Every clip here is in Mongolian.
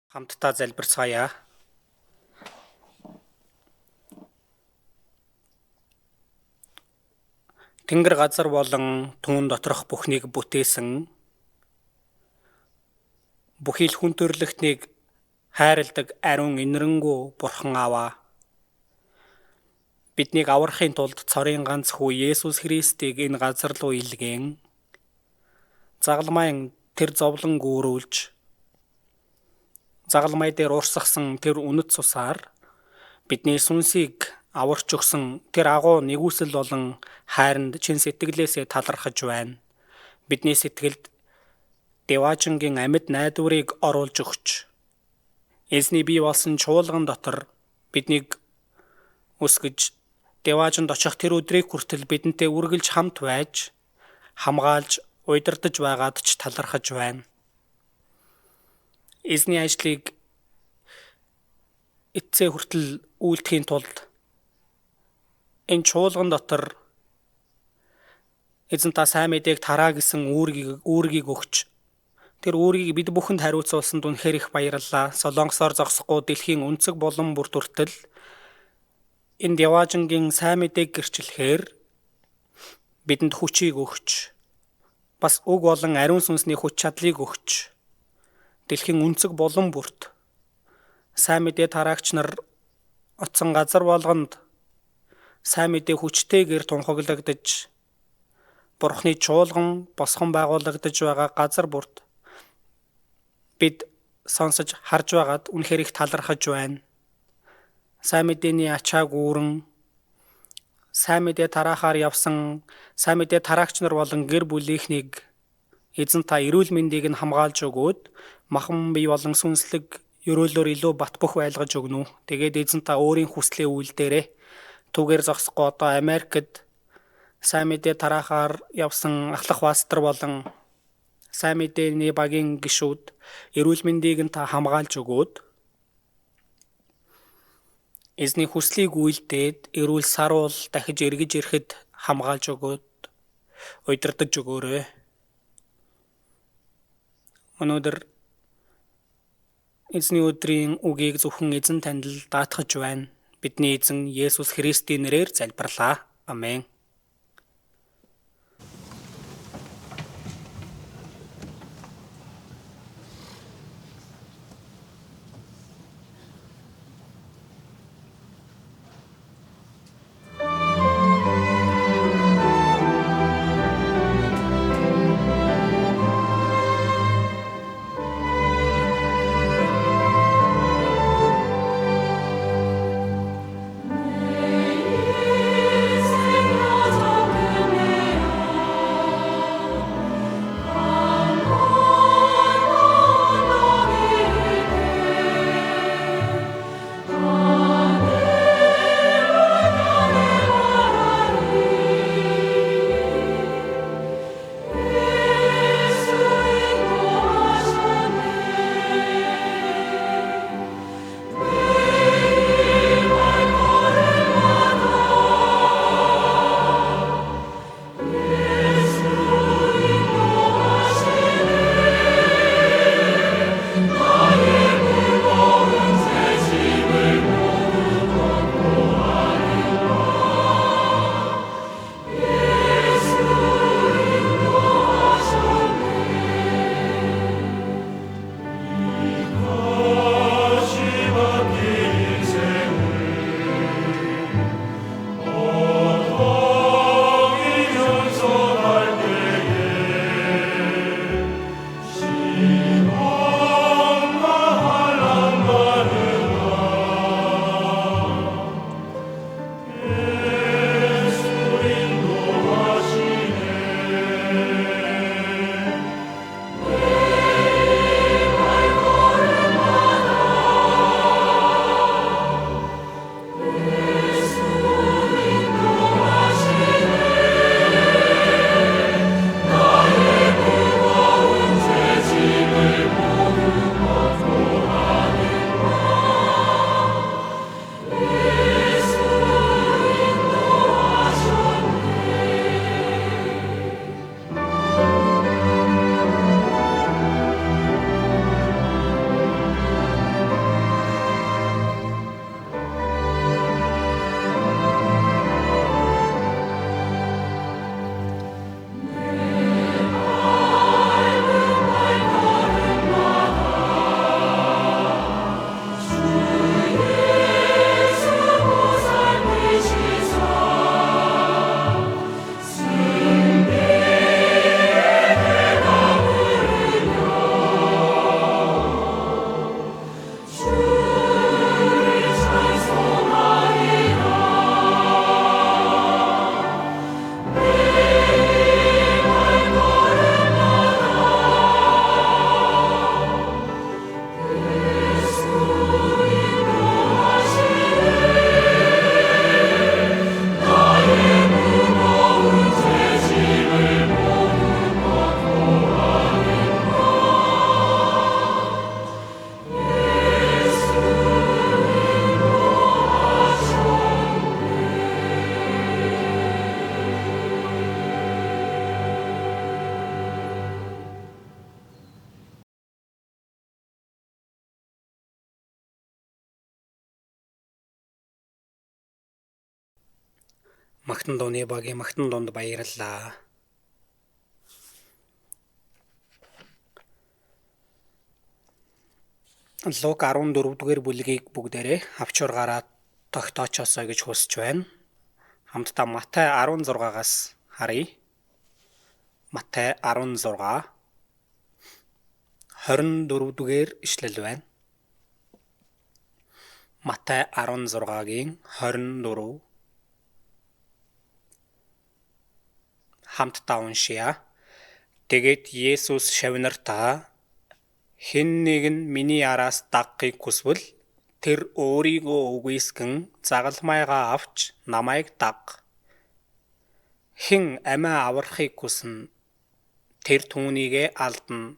Хамтдаа залбирцгаая. Тэнгэр газар болон түүн доторх бүхнийг бүтээсэн, бүхий л хүн төрлөختнийг хайрладаг ариун инэрэнгүү Бурхан Аава. Биднийг аврахын тулд цорын ганц хүү Есүс Христийг энэ газар руу илгээн, загалмайн тэр зовлон гүүрүүлж, загалмай дээр урсгасан тэр үнэт цусаар бидний сүнсийг аварч өгсөн тэр агуу нэгүсэл болон хайранд чин сэтгэлээсээ талархаж байна. Бидний сэтгэлд Деваажингийн амьд найдварыг оруулж өгч, эзний бий болсон чуулган дотор биднийг өсгөж, Деваажинд очих тэр өдрийг хүртэл бидэнтэй үргэлж хамт байж, хамгаалж, удирдах байгаад ч талархаж байна. Эзний ажлыг эцсээ хүртэл үйлдэхийн тулд энэ чуулган дотор эзэн та сайн мэдээг тараа гэсэн үүргийг өгч, тэр үүргийг бид бүхэнд хариуцуулсанд үнэхээр их баярлалаа. Солонгосоор зогсохгүй дэлхийн өнцөг болон бүр төртөл энэ Деваажингийн сайн мэдээг гэрчлэхээр бидэнд хүчийг өгч, бас үг болон ариун сүнсний хүч чадлыг өгч, дэлхийн өнцөг болон бүрт сайн мэдээ тараагч нар оцсон газар болгонд сайн мэдээ хүчтэйгээр тунхаглагдаж, Бурхны чуулган босгон байгуулагдаж байгаа газар бүрт бид сонсож харж байгаад үнэхээр их талархаж байна. Сайн мэдээний ачааг үүрэн, сайн мэдээ тараахаар явсан сайн мэдээ тараагч нар болон гэр бүлийнхнийг эзэн та эрүүл мэндийг нь хамгаалж өгөөд, махан бие болон сүнслэг ерөөлөөр илүү бат бөх байлгаж өгнө. Тэгээд эзэн та өөрийн хүслээ үйлдээрээ түүгээр зогсохгүй одоо Америкт сайн мэдээ тараахаар явсан ахлах пастор болон сайн мэдээний багийн гишүүд эрүүл мэндийг нь та хамгаалж өгөөд, эзний хүслийг үйлдээд эрүүл саруул дахиж эргэж ирэхэд хамгаалж өгөөд, удирдах өгөөрэй. Өнөөдөр эзний өдрийн үгийг зөвхөн эзэн танд л даатгаж байна. Бидний эзэн Есүс Христийн нэрээр залбирлаа. Амен. Sing Магтан дууны багийн магтан дунд баярлалаа. Луг 14-р бүлгийг бүгдээрээ авч ургаараа тогтоочоосоо гэж хүсэж байна. Хамтдаа Матай 16-аас харъя. Матай 16 24-р ишлэл байна. Матай 16-гийн 24 хамтдаа уншия. Тэгээд Есүс шавнартаа хэн нэгэн миний араас дагахыг хүсвэл тэр өөрийгөө үгүйсгэн загалмайгаа авч намайг даг. Хэн амиа аврахыг хүснэ тэр түүнийгээ алдна.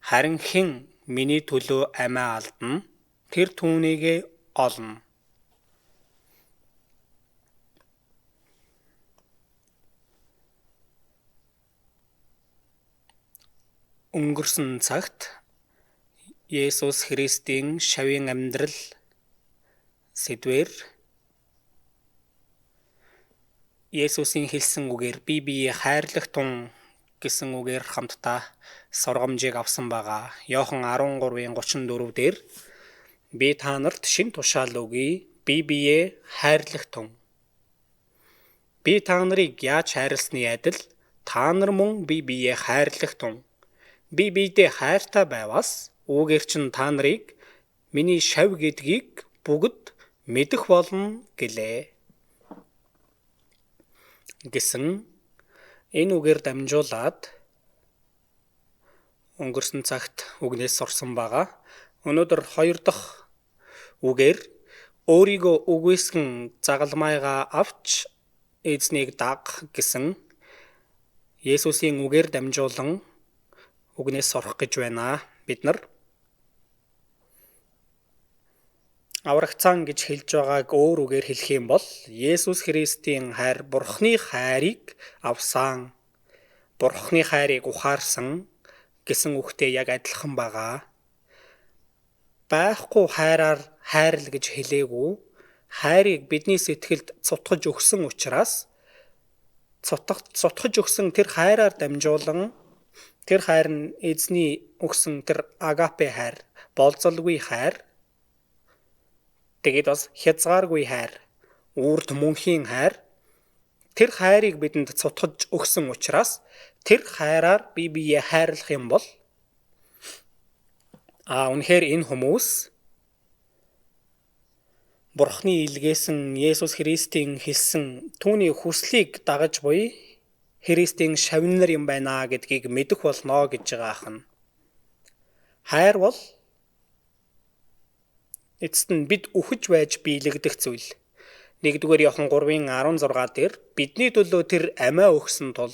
Харин хэн миний төлөө амиа алдна тэр түүнийгээ олно. Өнгөрсөн цагт Есүс Христийн шавийн амьдрал сэдвээр Есүсийн хэлсэн үгээр би биеэ хайрлах тун гэсэн үгээр хамтдаа сургамжийг авсан байгаа. Иохан 13:34 дээр би та нарт шин тушаал өгье. Би биеэ хайрлах тун. Би та нарыг яаж хайрласны адил та нар мөн би биеэ хайрлах тун. Би биедээ хайртай байвас үүгээр чин та нарыг миний шав гэдгийг бүгд мэдэх болно гэлээ. Гэсэн энэ үгээр дамжуулаад өнгөрсөн цагт үгнээс сурсан байгаа. Өнөөдөр 2 дахь үгээр өөрийгөө үгүйсгэн загалмайгаа авч эзнийг даг гэсэн Есүсийн үгээр дамжуулан үгнээс сурах гэж байна. Бид нар аврагцаан гэж хэлж байгааг өөр үгээр хэлэх юм бол Есүс Христийн хайр Бурхны хайрыг авсан, Бурхны хайрыг ухаарсан гэсэн үгтэй яг адилхан байгаа. Байхгүй хайраар хайрл гэж хэлээгүй, хайрыг бидний сэтгэлд цутгаж өгсөн учраас цутгаж өгсөн тэр хайраар дамжуулан тэр хайр нь эзний өгсөн тэр агапе хайр, болзолгүй хайр, тэгээд бас хязгааргүй хайр, үрд мөнхийн хайр, тэр хайрыг бидэнд цутгаж өгсөн учраас тэр хайраар би биеэ хайрлах юм бол үнэхээр энэ хүмүүс Бурхны илгээсэн Есүс Христийн хэлсэн түүний хүслийг дагаж буй Христийн шавнар юм байна гэдгийг мэдэх болно гэж байгаа ахна. Хайр бол эцэст нь бид үхэж байж биелэгдэх зүйл. 1-р Иохан 3:16 дээр бидний төлөө тэр амиа өгсөн тул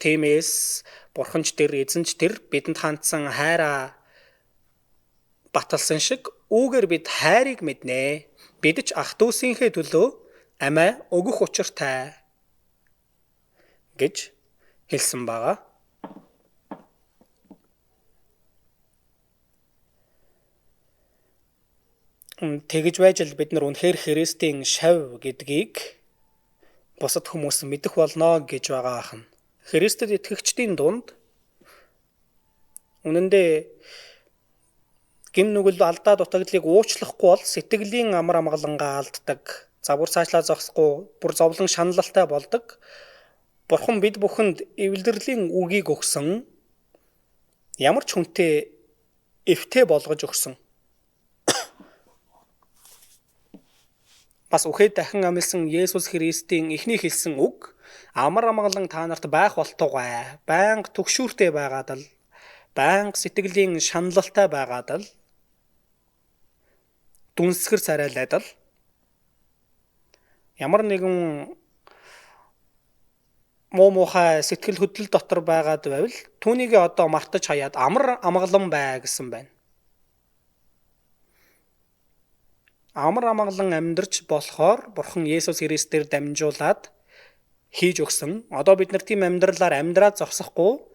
тиймээс Бурханч тэр эзэнч тэр бидэнд хандсан хайраа баталсан шиг үүгээр бид хайрыг мэднэ. Бид ч ах дүүсийнхээ төлөө амиа өгөх учиртай гэж хэлсэн байгаа. Тэгж байж л бид нар үнэхээр Христийн шав гэдгийг бусад хүмүүс мэдэх болно гэж байгаа ахна. Христэд итгэгчдийн дунд үнэндээ гин нүгэл алдаа дутагдлыг уучлахгүй бол сэтгэлийн амар амгалангаа алддаг. Завар цаашлаа зогсохгүй бүр зовлон шаналлалтай болдог. Бурхан бид бүхэнд эвлэрлийн үгийг өгсөн. Ямар ч хүнтэй эвтэй болгож өгсөн. Бас үхээд дахин амилсан Есүс Христийн эхний хэлсэн үг амар амгалан та нарт байх болтугай. Байнга түгшүүртэй байгаад л, байнга сэтгэлийн шаналлалтай байгаад л, дүнсгэр царайлаад л ямар нэгэн муухай сэтгэл хөдлөл дотор байгаад байвал түүнийг одоо мартаж хаяад амар амгалан бай гэсэн байна. Амар амгалан амьдарч болохоор Бурхан Есүс Христээр дамжуулаад хийж өгсөн. Одоо бид нар тийм амьдралаар амьдраад зогсохгүй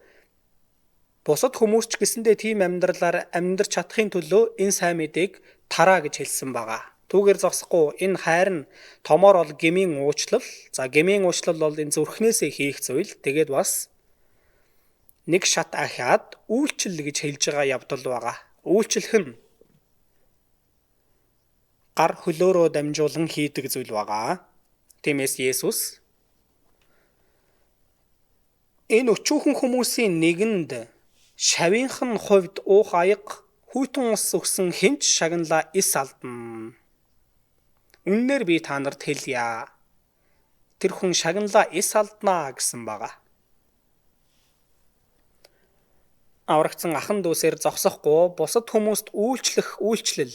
бусад хүмүүс ч гэсэндээ тийм амьдралаар амьдарч чадахын төлөө энэ сайн мэдээг тараа гэж хэлсэн байгаа. Түүгээр зогсохгүй энэ хайр нь томоор бол гмийн уучлал. За гмийн уучлал бол энэ зүрхнээсээ хийх зүйл. Тэгээд бас нэг шат ахиад үйлчлэл гэж хэлж байгаа явдал байгаа. Үйлчлэх нь гар хөлөөрөө дамжуулан хийдэг зүйл байгаа. Тиймээс Есүс энэ өчүүхэн хүмүүсийн нэгэнд шавийнхан хувьд уух аяг хүйтэн ус өгсөн хинч шагналаа эс алдна. Үннээр би та нарт хэлье. Тэр хүн шагналаа эс алднаа гэсэн байгаа. Аврагцсан ахан дүүсээр зогсохгүй бусад хүмүүст үйлчлэх үйлчлэл.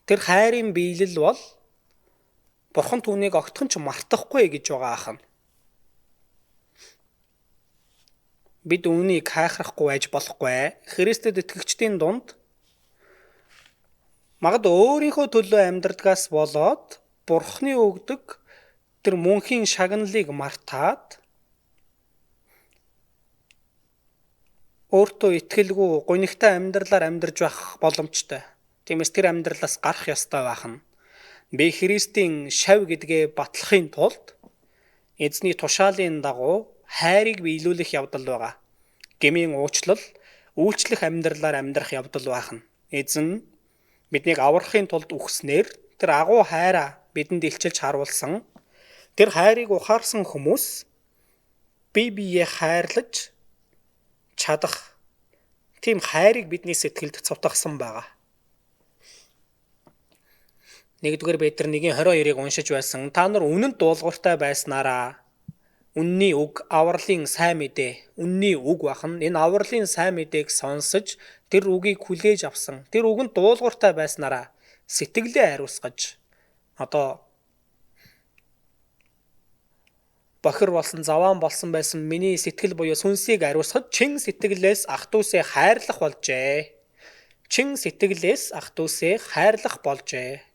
Тэр хайрын биелэл бол Бурхан түүнийг огтхон ч мартахгүй гэж байгаа ахна. Бид үүнийг хайхрахгүй байж болохгүй. Христэд итгэгчдийн дунд магадгүй өөрийнхөө төлөө амьдрдгаас болоод Бурханы өгдөг тэр мөнхийн шагналыг мартаад өөртөө итгэлгүй гунигтай амьдралаар амьдарч байх боломжтой. Тиймээс тэр амьдралаас гарах ёстой байна. Би Христийн шав гэдгээ батлахын тулд эзний тушаалын дагуу хайрыг биелүүлэх явдал байгаа. Гмийн уучлал, үйлчлэх амьдралаар амьдрах явдал байна. Эзэн биднийг аврахын тулд үхснээр тэр агуу хайраа бидэнд илчилж харуулсан. Тэр хайрыг ухаарсан хүмүүс бие биеэ хайрлаж чадах тийм хайрыг бидний сэтгэлд цовтгосон байгаа. 1-р Петр 1:22-ыг уншиж байсан. Та нар үнэнд дуулууртай байснараа үнний үг, авралын сайн мэдээ, үнний үг бахан энэ авралын сайн мэдээг сонсож тэр үгийг хүлээж авсан. Тэр үгэнд дуулууртай байснараа сэтгэлээ хариуцгаж бохир болсон заваан болсон байсан миний сэтгэл буюу сүнсийг ариусгаж чин сэтгэлээс ах дүүсээ хайрлах болжээ. Чин сэтгэлээс ах дүүсээ хайрлах болжээ.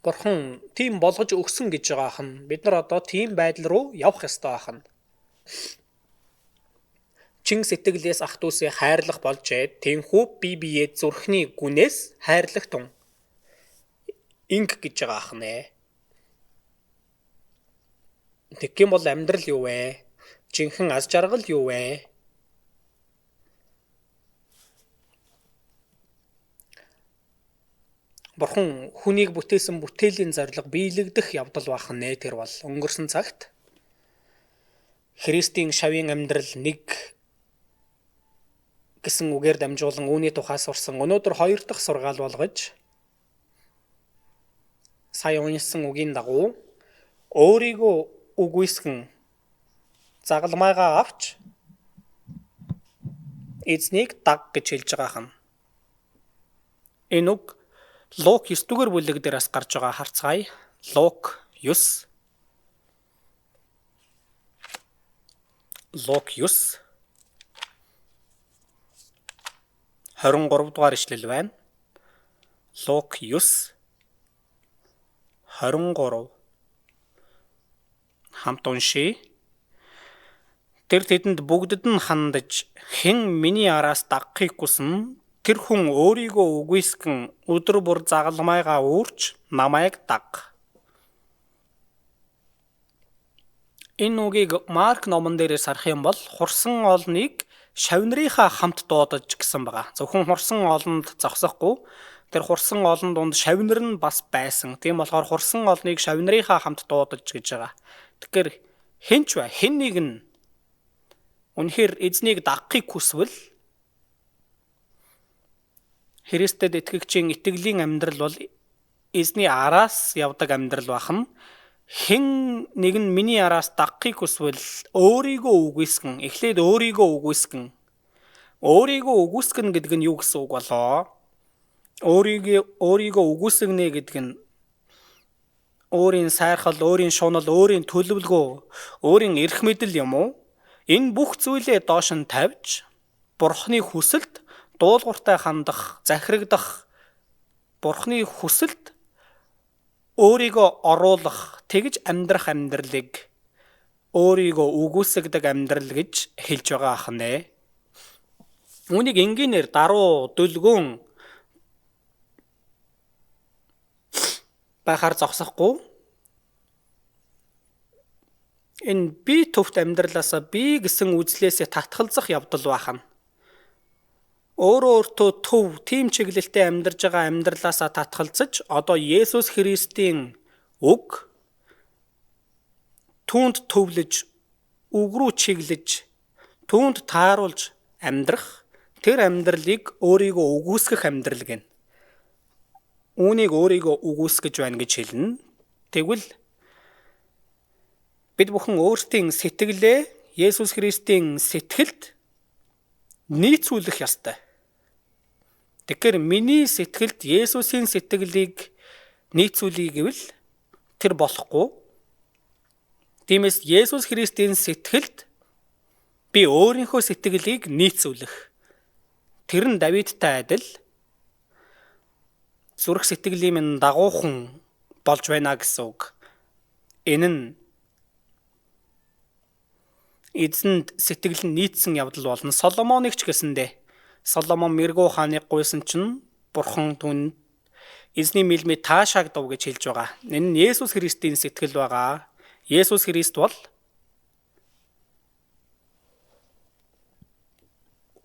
Бурхан тийм болгож өгсөн гэж байгаа хан. Бид нар одоо тийм байдал руу явах ёстой байна. Чин сэтгэлээс ах дүүсээ хайрлах болжээ. Тэнхүү бие биеэ зүрхний гүнээс хайрлах тун. Инг гэж байгаа хан. Тэгэх юм бол амьдрал юу вэ? Жинхэнэ аз жаргал юу вэ? Бурхан хүнийг бүтээсэн бүтээлийн зорилго биелэгдэх явдал бахан нэ тэр бол өнгөрсөн цагт Христийн шавийн амьдрал нэг гэсэн үгээр дамжуулан үүний тухай сурсан. Өнөөдөр 2 дахь сургаал болгож сая уншсан үгийн дагуу өөрийгөө үгүйсгэн загалмайгаа авч эзнийг даг гэж хэлж байгаа юм. Энэ үг Лук 9-р бүлэг дээр бас гарч байгаа харцгаая. Лук 9 23 дугаар ишлэл байна. Лук 9 23 хамт уншия. Тэр тэдэнд бүгдд нь хандаж хэн миний араас дагахыг хүснэ тэр хүн өөрийгөө үгүйсгэн өдөр бүр загалмайгаа үүрч намайг даг. Энэ үгийг Марк номон дээрээс харах юм бол хурсан олныг шавнарынхаа хамт дуудаж гэсэн байгаа. Зөвхөн хурсан олонд зогсохгүй тэр хурсан олон донд шавнар нь бас байсан. Тийм болохоор хурсан олныг шавнарынхаа хамт дуудаж гэж байгаа. Тэгэхээр хэнч вэ? Хэн нэг нь үнэхээр эзнийг дагахыг хүсвэл Христэд итгэгчийн итгэлийн амьдрал бол эзний араас явдаг амьдрал бахан. Хэн нэг нь миний араас дагахыг хүсвэл өөрийгөө үгүйсгэн, эхлээд өөрийгөө үгүйсгэн. Өөрийгөө үгүйсгэн гэдэг нь юу гэсэн үг болоо? Өөрийгөө үгүйсгэнэ гэдэг нь өөрийн сайрхал, өөрийн шунал, өөрийн төлөвлөгөө, өөрийн эрх мэдэл юм уу? Энэ бүх зүйлээ доош нь тавьж Бурханы хүсэлд дуулууртай хандах, захирагдах, Бурханы хүсэлд өөрийгөө оруулах, тэгж амьдрах амьдралыг өөрийгөө үгүйсгдэг амьдрал гэж хэлж байгаа ахнэ. Үүнийг энгийнээр даруу, дүлгүүн байхаар зогсохгүй энэ би төвт амьдралаасаа би гэсэн үзлээсээ татгалзах явдал бахан. Өөртөө төв тийм чиглэлтэй амьдарж байгаа амьдралаасаа татгалзаж одоо Есүс Христийн үг түүнд төвлөж, үг рүү чиглэж, түүнд тааруулж амьдрах тэр амьдралыг өөрийгөө үгүйсгэх амьдрал гэнэ. Үүнийг өөрийгөө үгүйсгэж байна гэж хэлнэ. Тэгвэл бид бүхэн өөрсдийн сэтгэлээ Есүс Христийн сэтгэлд нийцүүлэх ёстой. Тэгэхээр миний сэтгэлд Есүсийн сэтгэлийг нийцүүлэе гэвэл тэр болохгүй. Тиймээс Есүс Христийн сэтгэлд би өөрийнхөө сэтгэлийг нийцүүлэх. Тэр нь Давидтай адил зүрх сэтгэлийн минь дагуухан болж байна гэсэн үг. Энэ нь эзэнд сэтгэл нь нийцсэн явдал болно. Соломоныг ч гэсэндээ Соломон мэргүү хааныг гуйсан чинь Бурхан түүнд эзний мэлмээ таашаагдав гэж хэлж байгаа. Энэ нь Есүс Христийн сэтгэл байгаа. Есүс Христ бол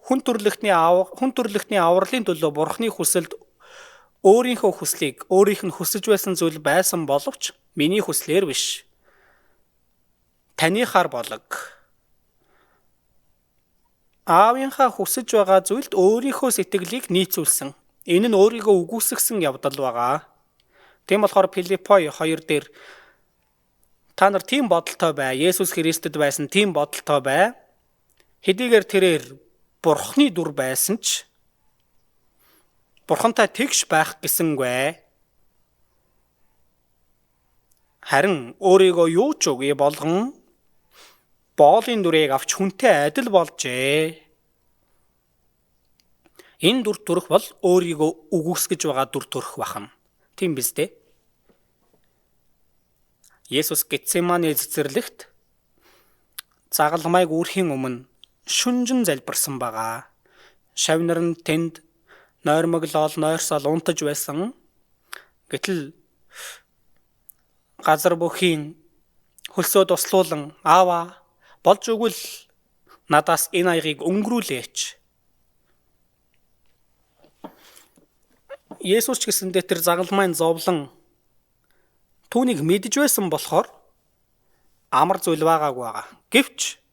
хүн төрлөختний авралын төлөө Бурханы хүсэлд өөрийнхөө хүслийг өөрийнх нь хүсэж байсан зүйл байсан боловч миний хүслээр биш. Таныхаар болог. Аавынхаа хүсэж байгаа зүйлд өөрийнхөө сэтгэлийг нийцүүлсэн. Энэ нь өөрийгөө үгүйсгсэн явдал байгаа. Тийм болохоор Филиппой 2 дээр та нар тийм бодолтой бай. Есүс Христэд байсан тийм бодолтой бай. Хэдийгээр тэрээр Бурханы дүр байсан ч Бурхантай тэгш байх гэсэнгүй. Харин өөрийгөө юу ч үгүй болгон боолын дүрийг авч хүнтэй адил болжээ. Энэ дүр төрх бол өөрийгөө үгүйсгэж байгаа дүр төрх бахан. Тийм биз дээ. Есүс Гетсеманы цэцэрлэгт загалмайг үүрхийн өмнө шүнжин залбирсан байгаа. Шавнар нь тэнд нойрмоглол, нойрсол унтаж байсан. Гэтэл газар бүхийн хөлсөө туслуулан аава болж өгвөл надаас энэ аягийг өнгөрүүлээч. Есүс ч гэсэндээ тэр загалмайн зовлон түүнийг мэдж байсан болохоор амар зүйл байгаагүй байгаа. Гэвч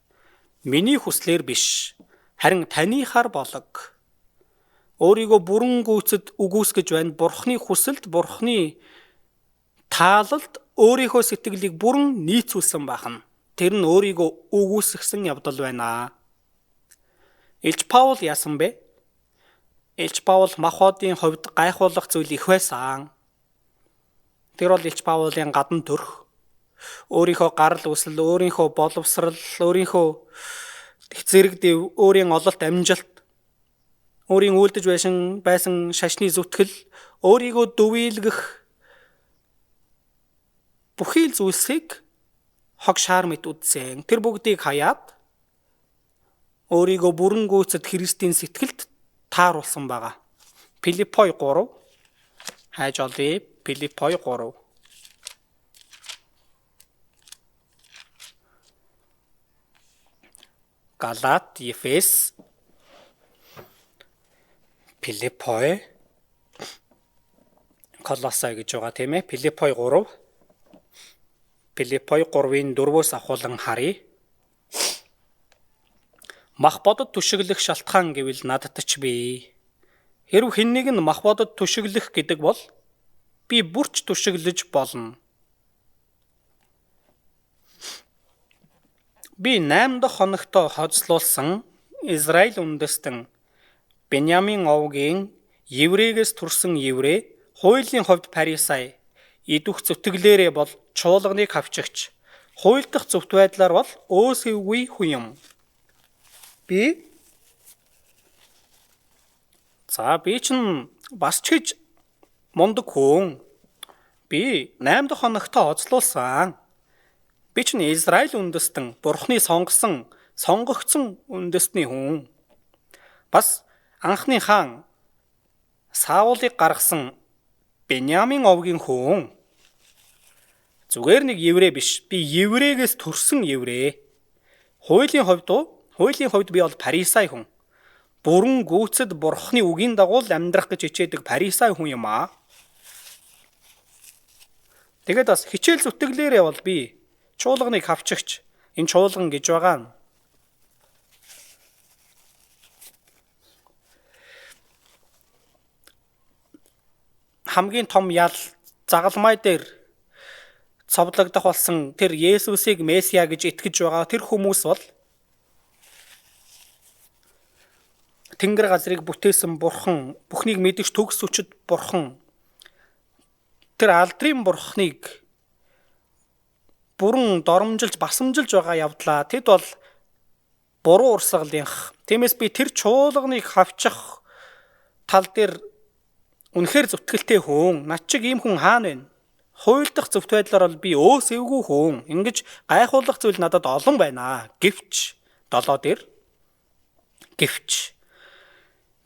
миний хүслээр биш, харин таныхаар болог. Өөрийгөө бүрэн гүйцэд үгүйсгэж байна. Бурханы хүсэлд, Бурханы таалалд өөрийнхөө сэтгэлийг бүрэн нийцүүлсэн бахан. Тэр нь өөрийгөө үгүйсгсэн явдал байна. Илч Паул яасан бэ? Илч Паул махбодын хувьд гайхуулах зүйл их байсан. Тэр бол Илч Паулын гадна төрх. Өөрийнхөө гарал үүсэл, өөрийнхөө боловсрал, өөрийнхөө зэрэг дэв, өөрийн ололт амжилт, өөрийн үлдэж байсан шашны зүтгэл, өөрийгөө дүвийлгэх бүхий л зүйлсийг хог шаар мэт үдсэн. Тэр бүгдийг хаяад өөрийгөө бүрэн гүйцэд Христийн сэтгэлд тааруулсан байгаа. Филиппой 3 хайж олъё. Филиппой 3. Галат, Ефес, Филиппой, Колосай гэж байгаа тийм ээ. Филиппой 3. Филиппой 3-ын 4-өөс ахуулан харъя. Мах бодод түшиглэх шалтгаан гэвэл надад ч бий. Хэрв хиннийг нь мах бодод түшиглэх гэдэг бол би бүрч түшиглэж болно. Би 8 дахь хоногтоо хоцлуулсан Израиль үндэстэн Беньямин овгийн еврейгээс төрсэн еврей, хуулийн хувьд фарисей, идвэх зүтгэлээрээ бол чуулганыг хавчигч, хууль дахь зөвхт байдлаар бол өөсөвгүй хүн юм. Би чинь бас ч гэж мундаг хүн. Би 8 дахь хоногтоо хоцлуулсан. Би чинь Израиль үндэстэн, Бурханы сонгогдсон үндэстний хүн. Бас анхны хаан Саулыг гаргасан Беньямин овгийн хүн. Зүгээр нэг еврей биш. Би еврейгээс төрсөн еврей. Хуулийн хувьд би бол фарисей хүн. Бүрэн гүйцэд Бурхны үгийн дагуу амьдрах гэж хичээдэг фарисей хүн юм аа. Тэгээд бас хичээл зүтгэлээрээ бол би чуулганыг хавчигч, энэ чуулган гэж байгаа нь хамгийн том ял загалмай дээр цовдлогдох болсон тэр Есүсийг Месиа гэж итгэж байгаа тэр хүмүүс бол Тэнгэр газрыг бүтээсэн Бурхан, бүхнийг мэдэж төгс өчөд Бурхан тэр алдрын Бурханыг бүрэн доромжилж басамжилж байгаа явдлаа. Тэд бол буруу урсгалынх. Тиймээс би тэр чуулганыг хавчих тал дээр үнэхээр зүтгэлтэй хүн. Над чиг ийм хүн хаана вэ? Хууль дах зөвхт байдлаар бол би өөс эвгүй хүн. Ингэж гайхуулах зүйл надад олон байна. Гэвч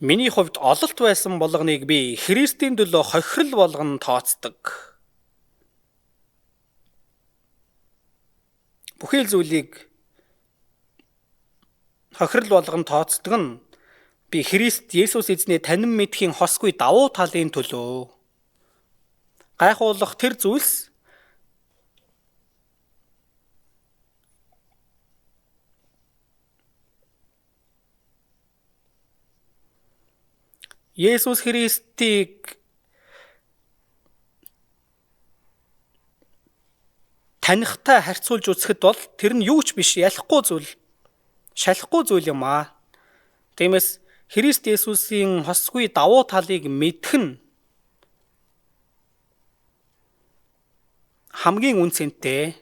миний хувьд ололт байсан болгоныг би Христийн төлөө хохирол болгон тооцдог. Бүхий л зүйлийг хохирол болгон тооцдог нь би Христ Есүс эзний танин мэдхийн хосгүй давуу талын төлөө. Гайхуулах тэр зүйлс Есүс Христийг танихтай харьцуулж үзэхэд бол тэр нь юу ч биш, шалахгүй зүйл юм аа. Тиймээс Христ Есүсийн хосгүй давуу талыг мэдэх нь хамгийн үнцэнтэй.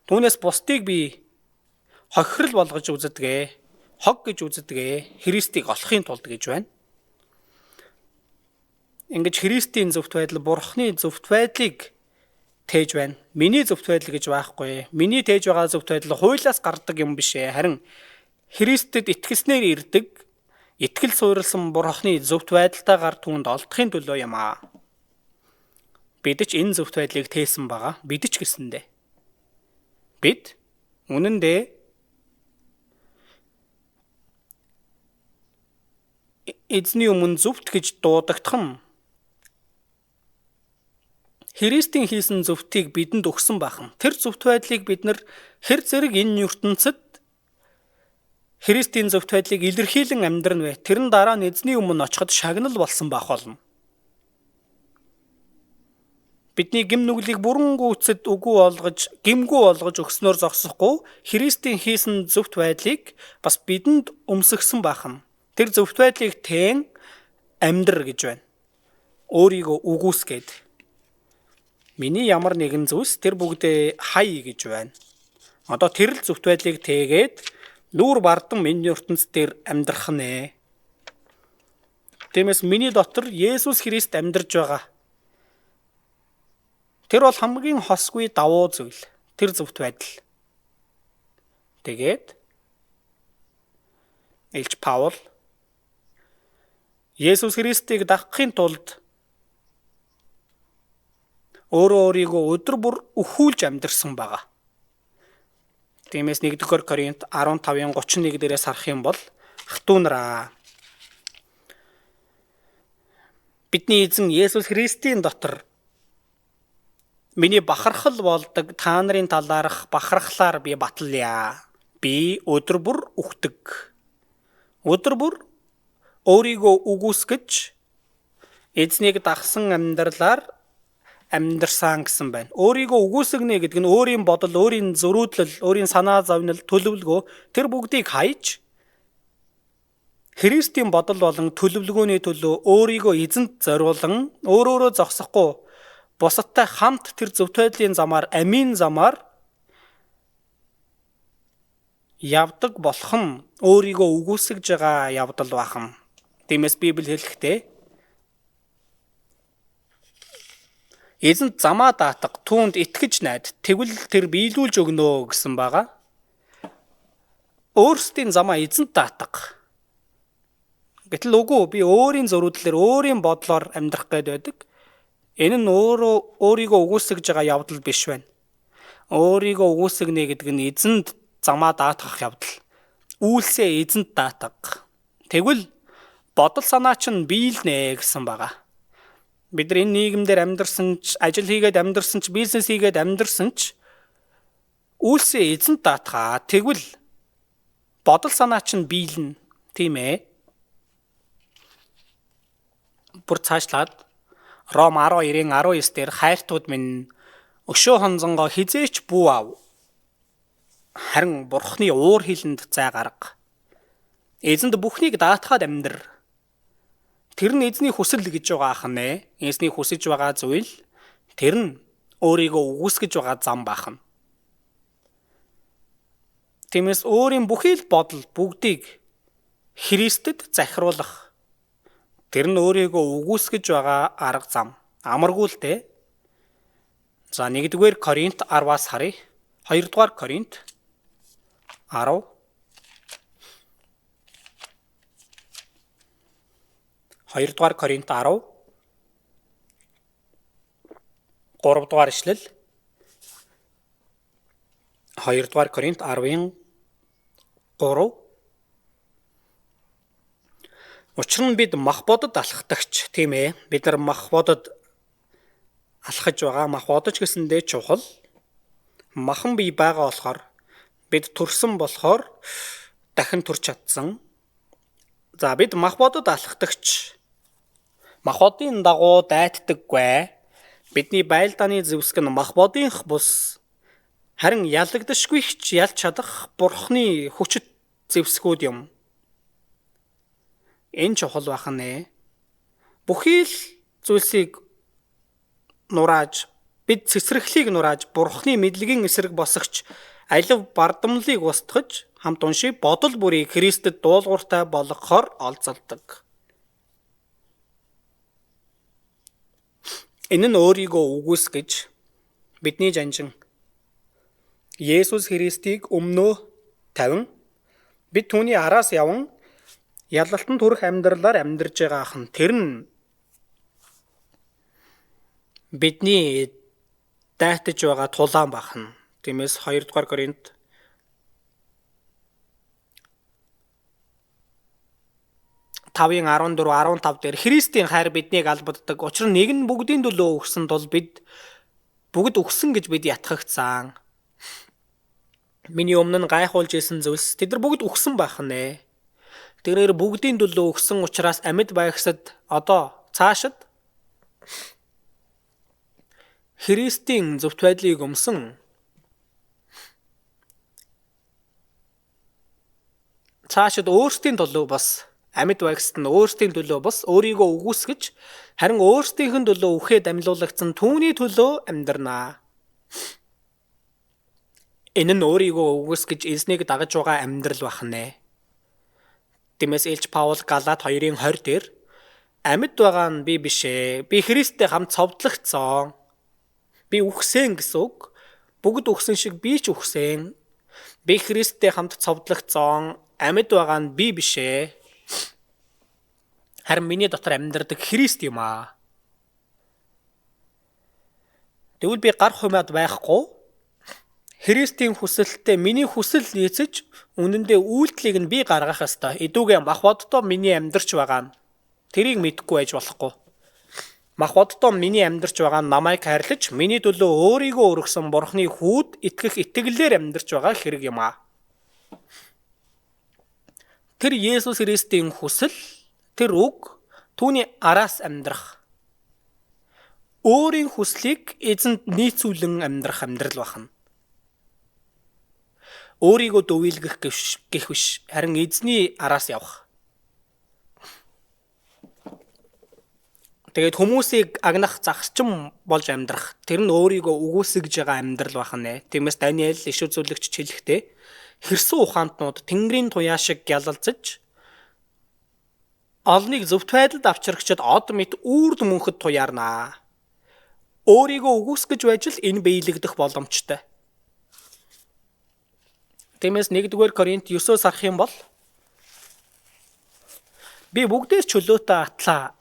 Түүнээс бусдыг би хохирол болгож үздэг, хог гэж үздэг, Христийг олохын тулд гэж байна. Ингэж Христийн зөвхт байдал, Бурхны зөвхт байдлыг тээж байна. Миний зөвхт байдал гэж байхгүй. Миний тээж байгаа зөвхт байдал хуулиас гардаг юм биш ээ. Харин Христэд итгэснээр ирдэг, итгэл суурилсан Бурхны зөвхт байдалтайгаар түүнд олдохын төлөө юм аа. Бид ч энэ зөвхт байдлыг тээсэн байгаа. Бид ч гэсэндээ. Бид үнэн дээр эзний өмнө зөвхт гэж дуудагдах нь Христийн хийсэн зөвхтийг бидэнд өгсөн бахан. Тэр зөвхт байдлыг бид нар хэр зэрэг энэ ертөнцид Христийн зөвхт байдлыг илэрхийлэн амьдрна вэ? Тэр нь дараа нь эзний өмнө очиход шагнал болсон байх болно. Бидний гэм нүглийг бүрэн гүйцэд гэмгүй болгож өгснөөр зогсохгүй Христийн хийсэн зөвхт байдлыг бас бидэнд өмсгсөн бахан. Тэр зөвхт байдлыг teen амьдр гэж байна. Өөрийгөө үгүйсгээд. Миний ямар нэгэн зүйлс тэр бүгдээ хай гэж байна. Одоо тэр л зөвхт байдлыг тээгээд нүүр бардан миний ертөнц дээр амьдрах нэ. Тиймээс миний дотор Есүс Христ амьдарч байгаа. Тэр бол хамгийн хосгүй давуу зүйл. Тэр зөвхт байдал. Тэгээд Илч Паул Есүс Христийг дагахын тулд өөрийгөө өдөр бүр өхүүлж амьдэрсэн байгаа. Тиймээс 1-р Коринт 15:31 дээрээс харах юм бол хатуунараа бидний эзэн Есүс Христийн дотор миний бахархал болдог та нарын талаарх бахархлаар би баталъя. Би өдөр бүр үхдэг. Өдөр бүр өөрийгөө үгүйсгэж эзнийг дагсан амьдралаар амьдрсан гэсэн байна. Өөрийгөө үгүйсгэнэ гэдэг нь өөрийн бодол, өөрийн зөрүүдлэл, өөрийн санаа зовнил, төлөвлөгөө тэр бүгдийг хайж Христийн бодол болон төлөвлөгөөний төлөө өөрийгөө эзэнт зориулан өөрөөрөө зогсохгүй бусадтай хамт тэр зөвхт байдлын замаар амийн замаар явдаг болох нь өөрийгөө үгүйсгэж байгаа явдал бахан. Тиймээс Библи хэлэхдээ эзэнт замаа даатга түүнд итгэж найд тэгвэл тэр биелүүлж өгнө гэсэн байгаа. Өөрсдийн замаа эзэнт даатга. Гэтэл үгүй би өөрийн зөрүүдлээр өөрийн бодлоор амьдрах гээд байдаг. Энэ нь өөрийгөө үгүйсгэж байгаа явдал биш байна. Өөрийгөө үгүйсгэнэ гэдэг нь эзэнд замаа даатгах явдал. Үйлсээ эзэнд даатга. Тэгвэл бодол санаа чинь биелнэ гэсэн байгаа. Бид нар энэ нийгэмдэр амьдарсан ч, ажил хийгээд амьдарсан ч, бизнес хийгээд амьдарсан ч үйлсээ эзэнд даатгаа. Тэгвэл бодол санаа чинь биелнэ. Тийм ээ. Бүр цаашлаад Ром 12:19 дээр хайртууд минь өшөө хонзонгоо хизээч бүү ав. Харин Бурхны уур хилэнд зай гарга. Эзэнд бүхнийг даатгаад амьдр. Тэр нь эзний хүсэл гэж байгаа ахнэ. Эзний хүсэж байгаа зүйл тэр нь өөрийгөө үгүйсгэж байгаа зам баахна. Тиймээс өөрийн бүхий л бодол бүгдийг Христэд захируулах. Тэр нь өөрийгөө үгүйсгэж байгаа арга зам. Амаргүй л дээ. За 1-р Коринт 10-аас харъя. 2-р Коринт 10. 2-р Коринт 10. 3-р ишлэл. 2-р Коринт 10-ын 3. Учир нь бид мах бодод алхдагч, тийм ээ. Бид нар мах бодод алхаж байгаа. Мах бодож гэсэндээ чухал. Махан бий байгаа болохоор бид төрсөн болохоор дахин төрч чадсан. За бид мах бодод алхдагч. Мах бодын дагуу дайтдаггүй. Бидний байлдааны зэвсэг нь мах бодынх бус. Харин ялагдашгүйч ялж чадах Бурхны хүчит зэвсгүүд юм. Энэ чухал бахнэ. Бүхий л зүйлсийг нурааж, бид цэцэрлэхийг нурааж, Бурхны мэдлэгийн эсрэг босогч, алив бардамлыг устгаж, хамт унши бодол бүрийг Христэд дуулууртай болгохоор олзолдог. Энэ нь өөрийгөө үгүйсгэж бидний жанжин Есүс Христийг өмнөө тавин бид түүний араас яван ялалтанд хүрэх амьдралаар амьдарж байгаа ахын. Тэр нь бидний дайтаж байгаа тулаан бахна. Тиймээс 2-р Коринт 5:14-15 дээр Христийн хайр биднийг албаддаг. Учир нь нэг нь бүгдийн төлөө өгсөн тул бид бүгд өгсөн гэж бид ятгагцсан. Миний өмнө нь гайхуулж исэн зүйлс тэд нар бүгд өгсөн байх нэ. Тэрээр бүгдийн төлөө өгсөн учраас амьд байгсад одоо цаашид Христийн зөвхт байдлыг өмсөн цаашид өөрсдийн төлөө бас амьд байгсад нь өөрсдийн төлөө бас өөрийгөө үгүйсгэж харин өөрсдийнх нь төлөө үхээд амьлуулагдсан түүний төлөө амьдрнаа. Энэ нь өөрийгөө үгүйсгэж эзнийг дагаж байгаа амьдрал бахнэ. Тиймээс Илч Паул Галаат 2:20 дээр амьд байгаа нь би биш ээ. Би Христтэй хамт цовдлогдсон. Би үхсэн гэсэн үг. Бүгд үхсэн шиг би ч үхсэн. Би Христтэй хамт цовдлогдсон. Амьд байгаа нь би биш ээ. Харин миний дотор амьдардаг Христ юм аа. Тэгвэл би гар хумаад байхгүй. Христийн хүсэлтэд миний хүсэл нийцэж үнэндээ үйлдэлийг нь би гаргах ёстой. Эдүүгээ мах боддоо миний амьдарч байгаа нь тэрийг мэдэхгүй байж болохгүй. Мах боддоо миний амьдарч байгаа нь намайг хайрлаж миний төлөө өөрийгөө өргөсөн Бурхны хүүд итгэх итгэлээр амьдарч байгаа хэрэг юм аа. Тэр Есүс Христийн хүсэл, тэр үг түүний араас амьдрах. Өөрийн хүслийг эзэнд нийцүүлэн амьдрах амьдрал бахна. Өөрийгөө дөвийлгэх гэх биш, харин эзний араас явах. Тэгээд хүмүүсийг агнах загсчин болж амьдрах. Тэр нь өөрийгөө үгүйсгэж байгаа амьдрал бахна. Тиймээс Даниэл иш үзүүлэгч хэлэхдээ хэрсэн ухаантнууд Тэнгэрийн туяа шиг гялалзаж олныг зөвхт байдалд авчрагчид од мэт үрд мөнхөд туяарнаа. Өөрийгөө үгүйсгэж байж л энэ биелэгдэх боломжтой. Тиймээс 1-р Коринт 9-оос харах юм бол би бүгдээс чөлөөтэй атлаа.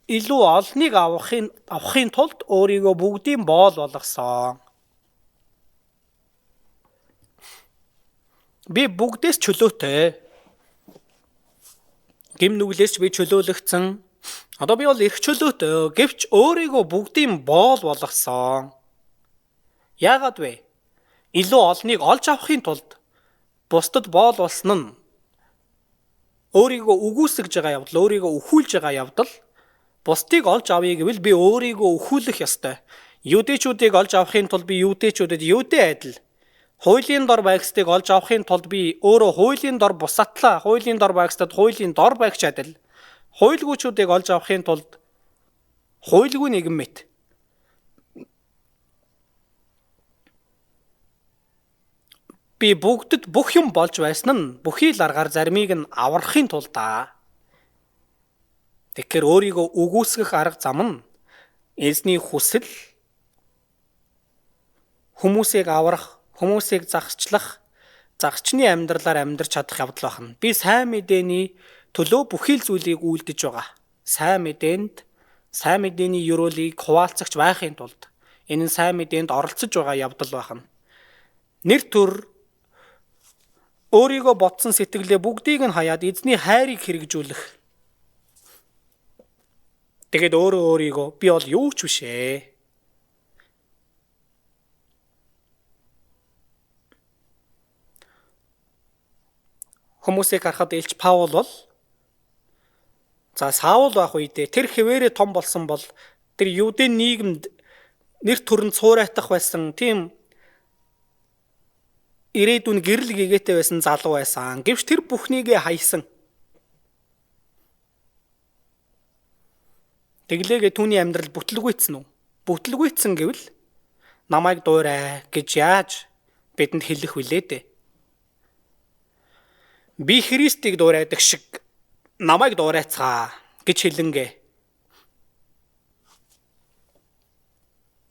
Илүү олныг авахын тулд өөрийгөө бүгдийн боол болгосон. Би бүгдээс чөлөөтэй. Гим нүглээс би чөлөөлөгдсөн. Одоо би бол эрх чөлөөтэй. Гэвч өөрийгөө бүгдийн боол болгосон. Яагаад вэ? Илүү олныг олж авахын тулд бусдад боол болсон нь өөрийгөө үгүйсгэж байгаа явдал, өөрийгөө өхүүлж байгаа явдал. Бусдыг олж авъя гэвэл би өөрийгөө өхүүлэх ёстой. Юудэчүүдийг олж авахын тулд би юудэчүүдэд юудэ адил. Хуулийн дор байгсдыг олж авахын тулд би өөрөө хуулийн дор бусатлаа. Хуулийн дор байгсдад хуулийн дор байгч адил. Хуйлгуучүүдийг олж авахын тулд хуйлгүй нэгэн мэт. Би бүгдэд бүх юм болж байсан нь бүхий л аргаар заримыг нь аврахын тулд аа. Тэгэхээр өөрийгөө үгүйсгэх арга зам нь эзний хүсэл, хүмүүсийг аврах, хүмүүсийг загсчлах, загсчны амьдралаар амьдрч чадах явдал байна. Би сайн мэдээний төлөө бүхий л зүйлийг үйлдэж байгаа. Сайн мэдээний ёроолыг хуваалцагч байхын тулд энэ сайн мэдээнд оролцож байгаа явдал байна. Нэр төр өөрийгөө ботсон сэтгэлээ бүгдийг нь хаяад эзний хайрыг хэрэгжүүлэх. Тэгээд өөрийгөө би бол юу ч биш ээ. Хүмүүсийг харахад Илч Паул бол Саул байх үедээ тэр хэвээрээ том болсон бол тэр Юудын нийгэмд нэр төрөнд цуурайтах байсан тийм ирээдүйн гэрэл гэгээтэй байсан залуу байсан. Гэвч тэр бүхнийгээ хайсан. Тэглээгээ түүний амьдрал бүтлгүйцсэн үү? Бүтлгүйцсэн гэвэл намайг дуурай гэж яаж бидэнд хэлэх вүлээ дээ? Би Христийг дуурайдаг шиг намайг дуурайцгаа гэж хэлэнгээ.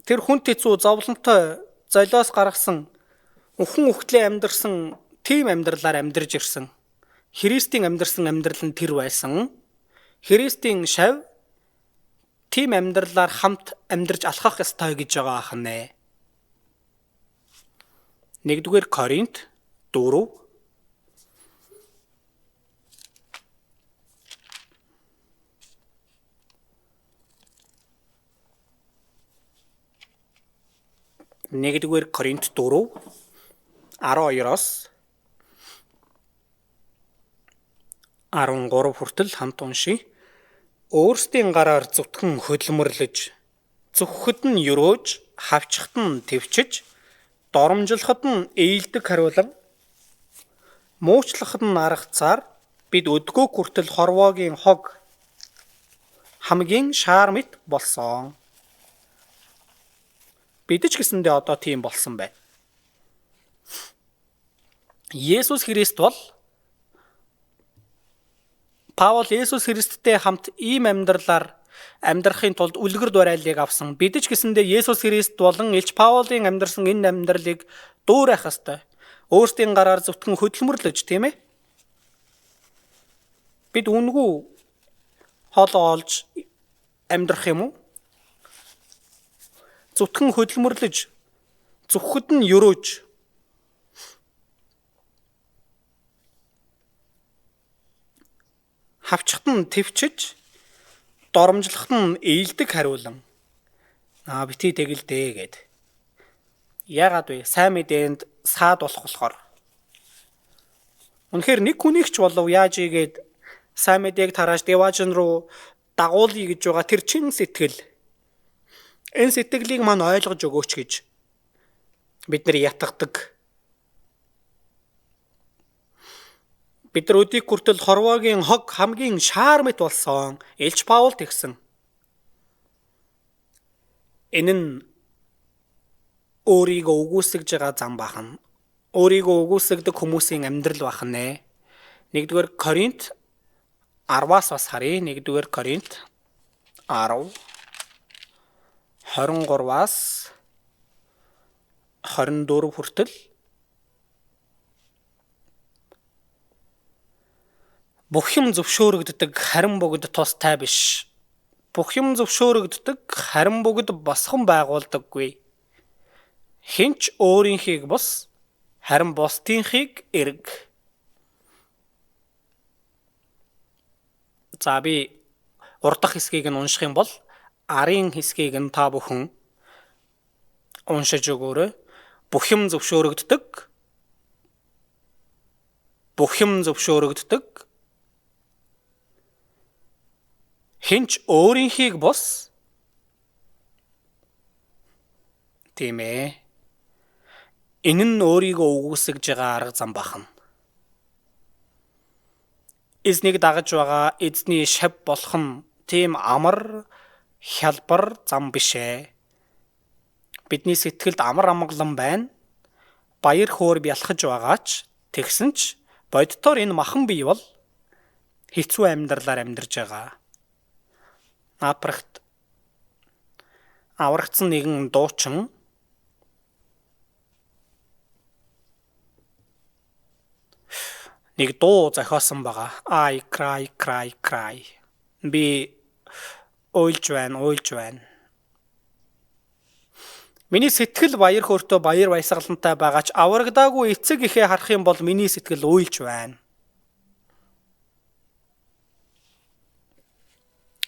Тэр хүнд хэцүү зовлонтой золиос гаргасан үхэн үхтлээ амьдарсан тийм амьдралаар амьдарж ирсэн. Христийн амьдарсан амьдрал нь тэр байсан. Христийн шав тийм амьдралаар хамт амьдарч алхах ёстой гэж байгаа ахнэ. 1-р Коринт 4 1-р Коринт 4 12-оос 13 хүртэл хамт уншия. Өөрсдийн гараар зүтгэн хөдөлмөрлөж, зүгхэд нь юрөөж, хавчхад нь твчиж, доромжлоход нь ээлдэг хариулан, муучлахад нь аргацаар бид өдгөө хүртэл хорвоогийн хог хамгийн шаар мэт болсон. Бид ч гэсэндээ одоо тийм болсон байна. Есүс Христ бол Паул Есүс Христтэй хамт ийм амьдралаар амьдрахын тулд үлгэр дуурайлыг авсан. Бид ч гэсэндээ Есүс Христ болон Илч Паулын амьдрсан энэ амьдралыг дуурайх ёстой. Өөрсдийн гараар зүтгэн хөдөлмөрлөж, тийм ээ? Бид үнгүй хоолоо олж амьдрах юм уу? Зүтгэн хөдөлмөрлөж, зүгхэд нь юрөөж, хавчхад нь твчиж, доромжлоход нь ээлдэг хариулан. Битгий тэгэлдээ гэд. Яагаад вэ? Сайн мэдээнд саад болохоор. Үнэхээр нэг хүнийг ч болов яаж ийгээд сайн мэдээг тарааж деважн руу дагуулъя гэж байгаа тэр чин сэтгэл. Энэ сэтгэлийг мань ойлгож өгөөч гэж бид нар ятгадаг. Бид нар өдийг хүртэл хорвоогийн хог хамгийн шаар мэт болсон. Илч Паул тэгсэн. Энэ нь өөрийгөө үгүйсгэж байгаа зам бахан. Өөрийгөө үгүйсгдэг хүмүүсийн амьдрал бахнэ. 1-р Коринт 10-аас бас харъя. 1-р Коринт 10 23-аас 24 хүртэл бүх юм зөвшөөрөгддөг, харин бүгд тустай биш. Бүх юм зөвшөөрөгддөг, харин бүгд босхон байгуулдаггүй. Хинч өөрийнхийг бос Харин бусдынхыг эрг. За би урдах хэсгийг нь унших юм бол арын хэсгийг нь та бүхэн уншиж өгөөрэй. Бүх юм зөвшөөрөгддөг. Бүх юм зөвшөөрөгддөг. Хинч өөрийнхийг бос. Тийм ээ. Энэ нь өөрийгөө үгүйсгэж байгаа арга зам бахан. Эзнийг дагаж байгаа эзний шав болох нь тийм амар хялбар зам биш ээ. Бидний сэтгэлд амар амгалан байна. Баяр хөөр бялхаж байгаач тэгсэн ч боддоор энэ махан бий бол хэцүү амьдралаар амьдарж байгаа. Наапрагт аврагдсан нэгэн дуучин нэг дуу зохиосон байгаа. I cry cry cry. Би уйлж байна. Миний сэтгэл баяр хөөртэй баяр баясгалантай байгаа ч аврагдаагүй эцэг ихээ харах юм бол миний сэтгэл уйлж байна.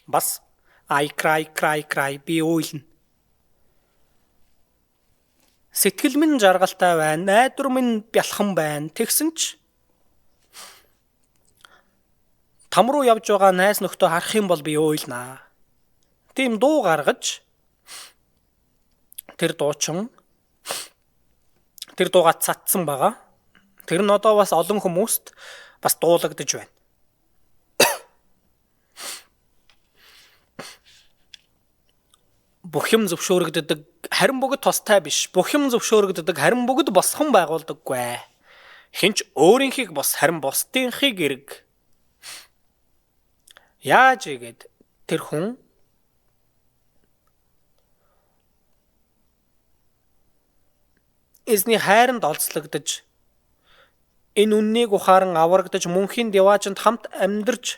Бас I cry cry cry би уйлна. Сэтгэл минь жаргалтай байна. Найдвар минь бялхан байна. Тэгсэн ч там руу явж байгаа найз нөхдөө харах юм бол би уйлнаа. Тийм дуу гаргаж тэр дуучин тэр дуугаа цацсан байгаа. Тэр нь одоо бас олон хүмүүст бас дуулагдж байна. Бүх юм зөвшөөрөгддөг, харин бүгд тустай биш. Бүх юм зөвшөөрөгддөг, харин бүгд босхон байгуулдаггүй. Хинч өөрийнхийг бос, харин бусдынхыг эрг. Яаж игээд тэр хүн эзний хайранд олзлогдож энэ үннийг ухаан аврагдаж мөнхийн деваажинд хамт амьдарч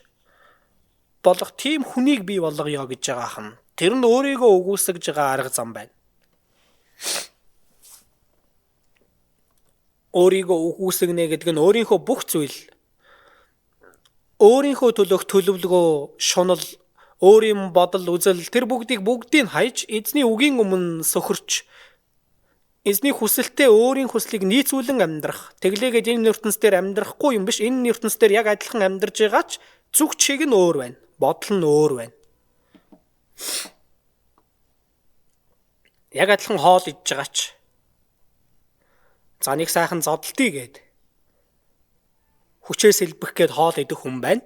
болох тийм хүнийг бий болгоё гэж байгаа хам. Тэр нь өөрийгөө үгүйсгэж байгаа арга зам байна. Өөрийгөө үгүйсгэнэ гэдэг нь өөрийнхөө бүх зүйл, өөрийнхөө төлөөх төлөвлөгөө, шунал, өөрийн бодол, үзэл тэр бүгдийг хайж эзний үгийн өмнө сөхөрч эзний хүсэлтэд өөрийн хүслийг нийцүүлэн амьдрах. Тэглээгээд энэ ертөнц дээр амьдрахгүй юм биш. Энэ ертөнц дээр яг адилхан амьдарж байгаач зүг чиг нь өөр байна. Бодол нь өөр байна. Яг адилхан хоол идж байгаач. За нэг сайхан зодолтий гээд хүчээс илбэх гээд хоол идэх хүн байна.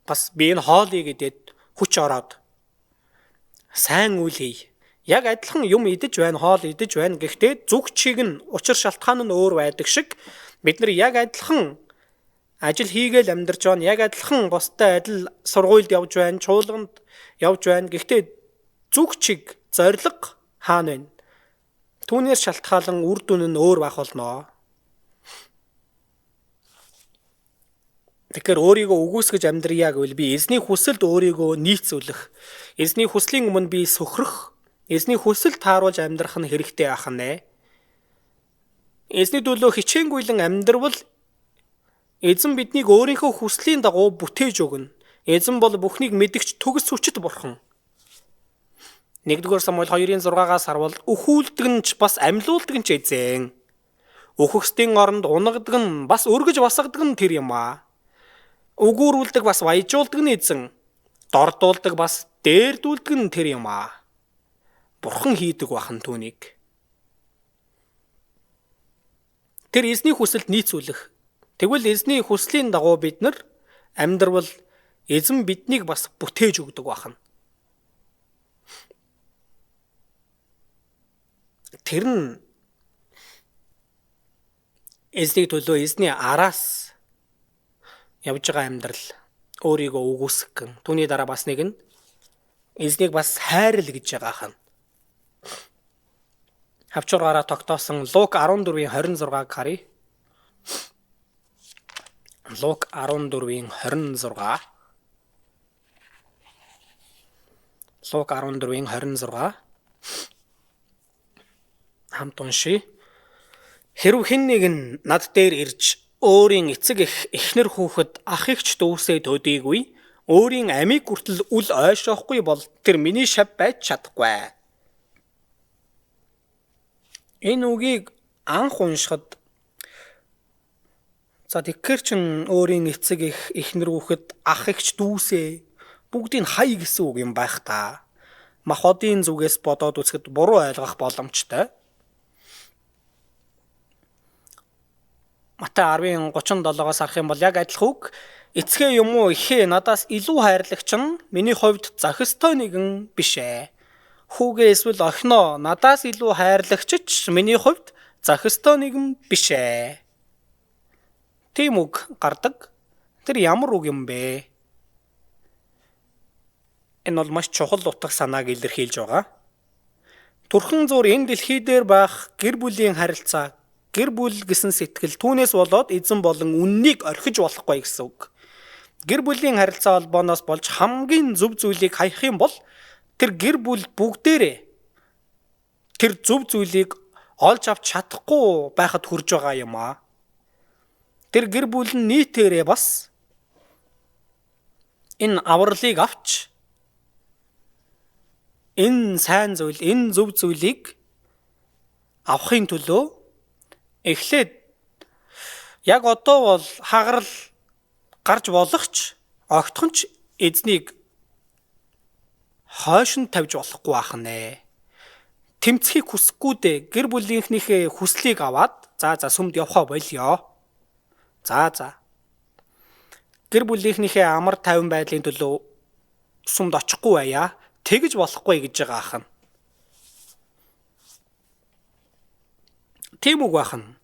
Бас би энэ хоолыг идээд хүч ороод сайн үйл хий. Яг адилхан юм идэж байна, хоол идэж байна. Гэхдээ зүг чиг нь учир шалтгаан нь өөр байдаг шиг бид нар яг адилхан ажил хийгээл амьдарч байна. Яг адилхан бусдад адил сургуульд явж байна, чуулганд явж байна. Гэхдээ зүг чиг, зориг хаана байна? Түүнээс шалтгаалan үр дүн нь өөр байх болно. Тэгэхээр өөрийгөө үгүйсгэж амьдрья гэвэл би эзний хүсэлд өөрийгөө нийцүүлэх, эзний хүслийн өмнө би сөхрөх, эзний хүсэл тааруулж амьдрах нь хэрэгтэй ахна. Эзний төлөө хичээнгүйлэн амьдрвал эзэн биднийг өөрийнхөө хүслийн дагуу бүтээж өгнө. Эзэн бол бүхнийг мэдгч төгс хүчит бурхан. 1-р Самуэль 2:6-аас харвал өхүүлдэг нь ч бас амьлуулдаг нь ч эзэн. Үхэгсдийн оронд унагдаг нь бас өргөж басгадаг нь тэр юм аа. Үгүүрүүлдэг бас баяжуулдаг нь эзэн. Дордуулдаг бас дээрдүүлдэг нь тэр юм аа. Бурхан хийдэг бахан түүнийг. Тэр эзний хүсэлд нийцүүлэх. Тэгвэл эзний хүслийн дагуу бид нар амьдрвал эзэн биднийг бас бүтээж өгдөг бахан. Тэр нь эзний төлөө эзний араас явж байгаа амьдрал өөрийгөө үгүйсгэн. Түүний дараа бас нэг нь эзнийг бас хайрл гэж байгаа хань. Хавчургаараа тогтоосон Лук 14:26-г харъя. Лук 14:26. Лук 14:26. Хамт уншия. Хэрв хэн нэг нь над дээр ирж өөрийн эцэг эхнэр хүүхэд ах эгч дүүсээ төдийгүй өөрийн амийг хүртэл үл ойшоохгүй бол тэр миний шав байж чадахгүй. Энэ үгийг анх уншихад за тэгэхээр чин өөрийн эцэг эхнэр хүүхэд ах эгч дүүсээ бүгдийг хай гэсэн үг юм байх та. Махбодын зүгээс бодоод үзэхэд буруу ойлгох боломжтой. Матай 10:37-оос харах юм бол яг адилхан үг. Эцгээ юм уу эхээ надаас илүү хайрлагч нь миний хувьд зохистой нэгэн биш ээ. Хүүгээ эсвэл охиноо надаас илүү хайрлагч ч миний хувьд зохистой нэгэн биш ээ. Тийм үг гардаг. Тэр ямар үг юм бэ? Энэ бол маш чухал утга санааг илэрхийлж байгаа. Төрхөн зур энэ дэлхий дээр байх гэр бүлийн харилцаа, гэр бүл гэсэн сэтгэл түүнээс болоод эзэн болон үннийг орхиж болохгүй гэсэн үг. Гэр бүлийн харилцаа холбооноос болж хамгийн зөв зүйлийг хаях юм бол тэр гэр бүл бүгдээрээ тэр зөв зүйлийг олж авч чадахгүй байхад хүрж байгаа юм аа. Тэр гэр бүл нь нийтээрээ бас энэ авралыг авч энэ сайн зүйл, энэ зөв зүйлийг авахын төлөө эхлээд яг одоо бол хагарал гарч болох ч огтхон ч эзнийг хойш нь тавьж болохгүй ахнэ. Тэмцхийг хүсэхгүй дээ. Гэр бүлийнхнийхээ хүслийг аваад за сүмд явхаа болёо. За. Гэр бүлийнхнийхээ амар тайван байдлын төлөө сүмд очихгүй байя. Тэгж болохгүй гэж байгаа ахна. Тийм үг бахна.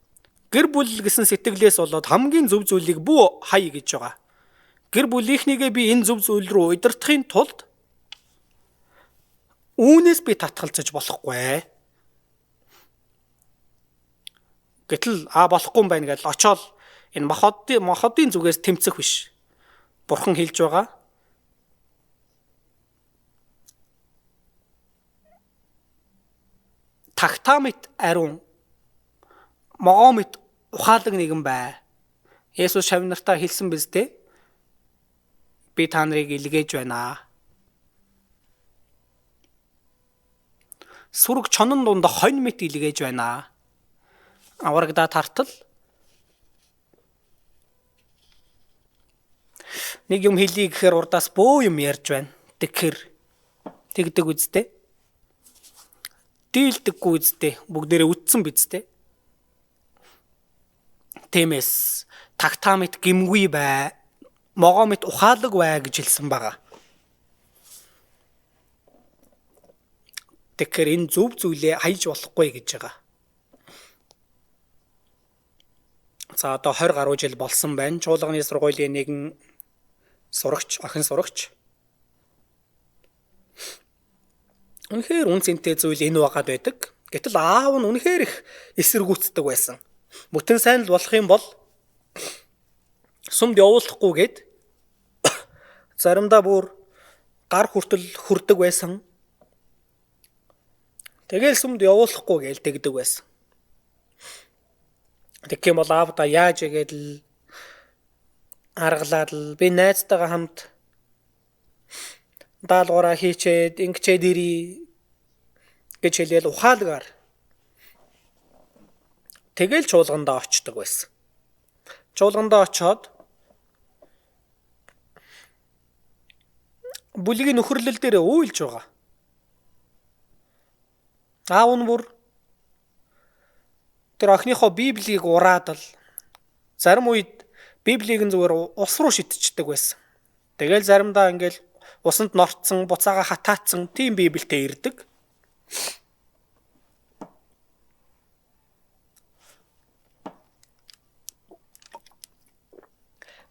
Гэр бүл гэсэн сэтгэлээс болоод хамгийн зөв зүйлийг бүү хай гэж байгаа. Гэр бүлийнхнийгээ би энэ зөв зүйл рүү удирдахын тулд үүнээс би татгалзаж болохгүй. Гэтэл болохгүй юм байна гэж очоод энэ махбодын зүгээс тэмцэх биш. Бурхан хэлж байгаа. Тагтаамит ариун могоомит ухаалаг нэгэн бай. Есүс шавнартаа хэлсэн биз дээ. Би та нарыг илгээж байна. Сүрэг чонон дунд хонь мэт илгээж байна. Аврагдаа тартал. Нэг юм хэлий гэхээр урдаас бөө юм ярьж байна. Тэгдэг үсттэй. Дийлдэггүй үсттэй. Бүгдээрээ үтсэн бидтэй. Тэмээс тагтаамит гимгүй бай. Могоомит ухаалаг бай гэж хэлсэн байгаа. Тэгэхээр энэ зөв зүйлээ хайж болохгүй гэж байгаа. За одоо 20 гаруй жил болсон байна. Чуулганы сургуулийн нэгэн охин сурагч. Үнэхээр үнцэнтэй зүйл энэ байгаад байдаг. Гэтэл аав нь үнэхээр их эсэргүүцдэг байсан. Бүтэн сайн л болох юм бол сүмд явуулахгүйгээд заримдаа бүр гар хүртэл хүрдэг байсан. Тэгэл сүмд явуулахгүй гээл тэгдэг байсан. Тэгэх юм бол аавда яаж игээд л аргалаад л би найзтайгаа хамт даалгавраа хийчээд ингэчээд ирий гэж хэлээл ухаалгаар тэгэл чуулгандаа очдог байсан. Чуулгандаа очоод бүлгийн нөхөрлөл дээр уйлж байгаа. Аав нь бүр тэр охиныхоо Библийг ураад л зарим үед Библийг нь зүгээр ус руу шидчихдэг байсан. Тэгэл заримдаа ингээл усанд норцсон, буцаага хатаацсан тийм Библитэй ирдэг.